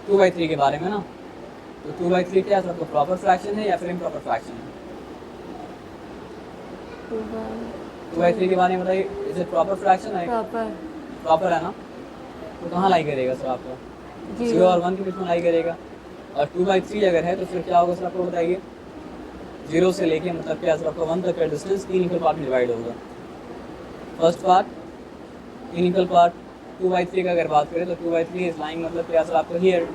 2/3 के बारे में ना। तो 2/3 क्या है, आपको प्रॉपर फ्रैक्शन है या फिर इम्प्रॉपर फ्रैक्शन है। 2/3 के बारे में बताइए, इसे प्रॉपर फ्रैक्शन है, प्रॉपर है ना। तो कहाँ लाई करेगा सर आपका 0 और 1 के बीच में लाई करेगा। और 2/3 अगर है तो फिर क्या होगा सर आपको बताइए, 0 से लेके मतलब क्या सर आपका 1 तक का डिस्टेंस 3 इक्वल पार्ट में डिवाइड होगा। First part 3 equal part. 2/3 का अगर बात करें तो 2/3 इज लाइंग मतलब क्या सर आपका हियर,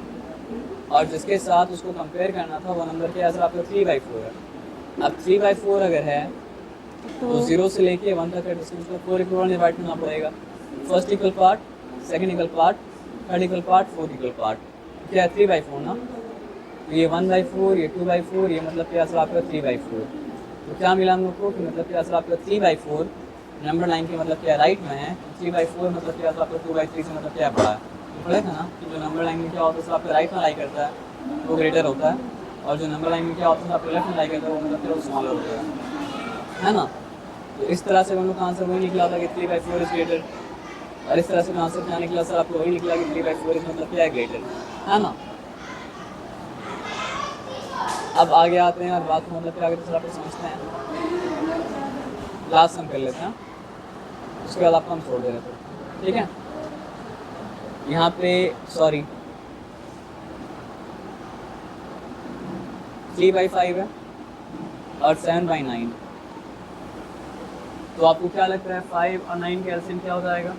और जिसके साथ उसको कंपेयर करना था वो नंबर क्या सर आपका 3/4 है। अब 3/4 अगर है तो 0 से लेके 1 तक का डिस्टेंस को 4 इक्वल में डिवाइड करना पड़ेगा। First equal part, second equal part, third equal part, fourth equal part. क्या है 3/4 ना, तो ये 1/4, ये 2/4, ये मतलब क्या सर आपका 3/4। तो क्या मिला हम लोग को कि मतलब क्या सर आपका 3/4 नंबर लाइन के मतलब क्या राइट में है, 3/4 मतलब क्या सर आपका 2/3 से मतलब क्या पड़ा है। तो पढ़े थे ना कि जो नंबर लाइन में क्या होता है सर आपका राइट में लाई करता है वो ग्रेटर होता है, और जो नंबर लाइन में क्या होता है आपका लेफ्ट में लाई करता है वो मतलब क्या स्मॉलर होता है ना। तो इस तरह से हम लोग का आंसर वही निकला था कि 3/4 इज ग्रेटर, और इस तरह से आंसर क्या निकला सर आपको वही निकला कि 3/4 इज मतलब क्या है ग्रेटर, है ना। अब आगे आते हैं और बात को मतलब क्या आगे सर आपको समझते हैं। लास्ट सम कर लेते हैं, उसके बाद आपको हम छोड़ दे रहे थे, ठीक है। यहाँ पे सॉरी 3/5 है और 7/9। तो आपको क्या लगता है 5 और 9 का एलसीएम क्या हो जाएगा?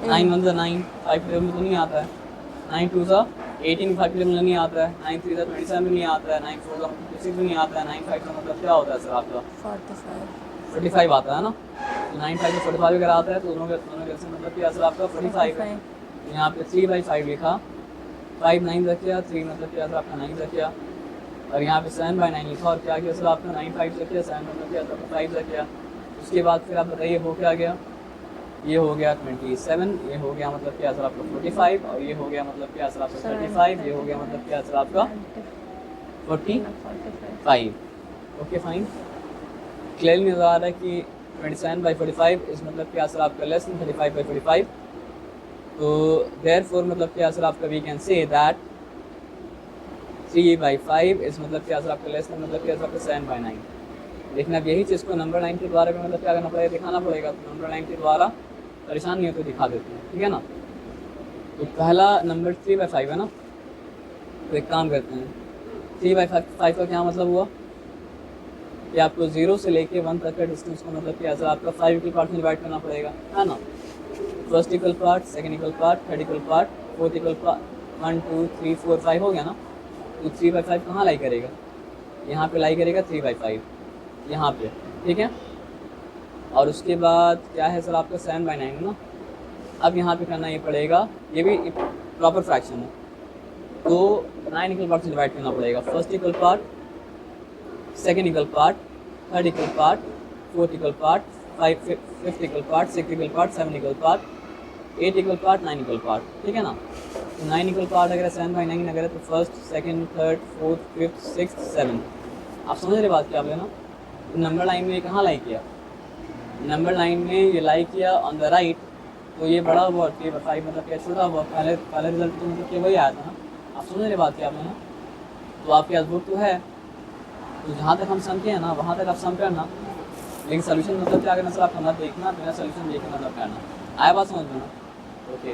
9 1 9, 5 टेबल में तो नहीं आता है। 9 2 18, 5 टेबल में नहीं आता है। 9 3 27 में नहीं आता है। 9 4 26 में नहीं आता है। 9 5 का मतलब क्या होता है सर आपका 45 आता है ना। तो 9 5 में 45 अगर आता है तो दोनों का एलसीएम मतलब क्या सर आपका 45 है। यहाँ पे 3/5 लिखा, 5 9 रखिया, 3 मतलब क्या सर आपका 9 रखिया, और यहाँ पे 7/9 लिखा और क्या किया सर आपका 9 5 रखिया, 7 मतलब क्या सर 5 रखिया। उसके बाद फिर आप बताइए हो क्या गया, ये हो गया 27, ये हो गया मतलब क्या सर आपका 45, और ये हो गया मतलब क्या सर आपका 35, ये हो गया मतलब क्या सर आपका 45। ओके फाइन, क्लियरली नजर आ रहा है कि 27/45 इस मतलब क्या सर आपका लेस देन 35/45। तो देयरफॉर मतलब क्या सर आपका वी कैन से दैट 3/5 इस मतलब क्या सर आपका लेस देन मतलब क्या सर आपका 7/9। लेकिन अब यही चीज़ को नंबर लाइन के द्वारा मतलब क्या करना पड़ेगा, दिखाना पड़ेगा। तो नंबर लाइन के द्वारा परेशान नहीं है तो दिखा देते हैं, ठीक है ना। तो पहला नंबर 3/5 है ना, तो एक काम करते हैं 3/5 का क्या मतलब हुआ कि आपको 0 से लेके 1 तक का डिस्टेंस को मतलब क्या सर आपका 5 इक्वल पार्ट में डिवाइड करना पड़ेगा, है ना। First equal part, second equal part, third equal part, fourth equal part, 1 2 3 4 5 हो गया ना। तो 3/5 कहाँ लाई करेगा, यहाँ पे लाई करेगा 3/5 यहाँ पे, ठीक है। और उसके बाद क्या है सर आपका 7/9 है ना। अब यहाँ पे करना ये पड़ेगा, ये भी प्रॉपर फ्रैक्शन है, तो 9 इक्वल पार्ट से डिवाइड करना पड़ेगा। First equal part, second equal part, third equal part, fourth equal part, fifth equal part, sixth equal part, 7 equal part, 8 equal part, 9 equal part, ठीक है ना। तो 9 इक्वल पार्ट अगर 7/9 अगर है तो first, second, third, fourth, fifth, sixth, 7। आप समझ रहे बात क्या आप लेना। नंबर लाइन में कहाँ लाई किया, नंबर लाइन में ये लाई किया ऑन द राइट, तो ये बड़ा हुआ 3/5 मतलब क्या छोटा हुआ। पहले रिजल्ट तो मतलब क्या वही आया था ना। आप समझ रहे बात क्या आप लेना। तो आपके पास बुक तो है, तो जहाँ तक हम समझे हैं ना वहाँ तक आप सम करना, लेकिन सोल्यूशन मतलब क्या करना सर आपका मत देखना, बिना सोल्यूशन देखे मतलब करना। आया बात समझ में ना। ओके।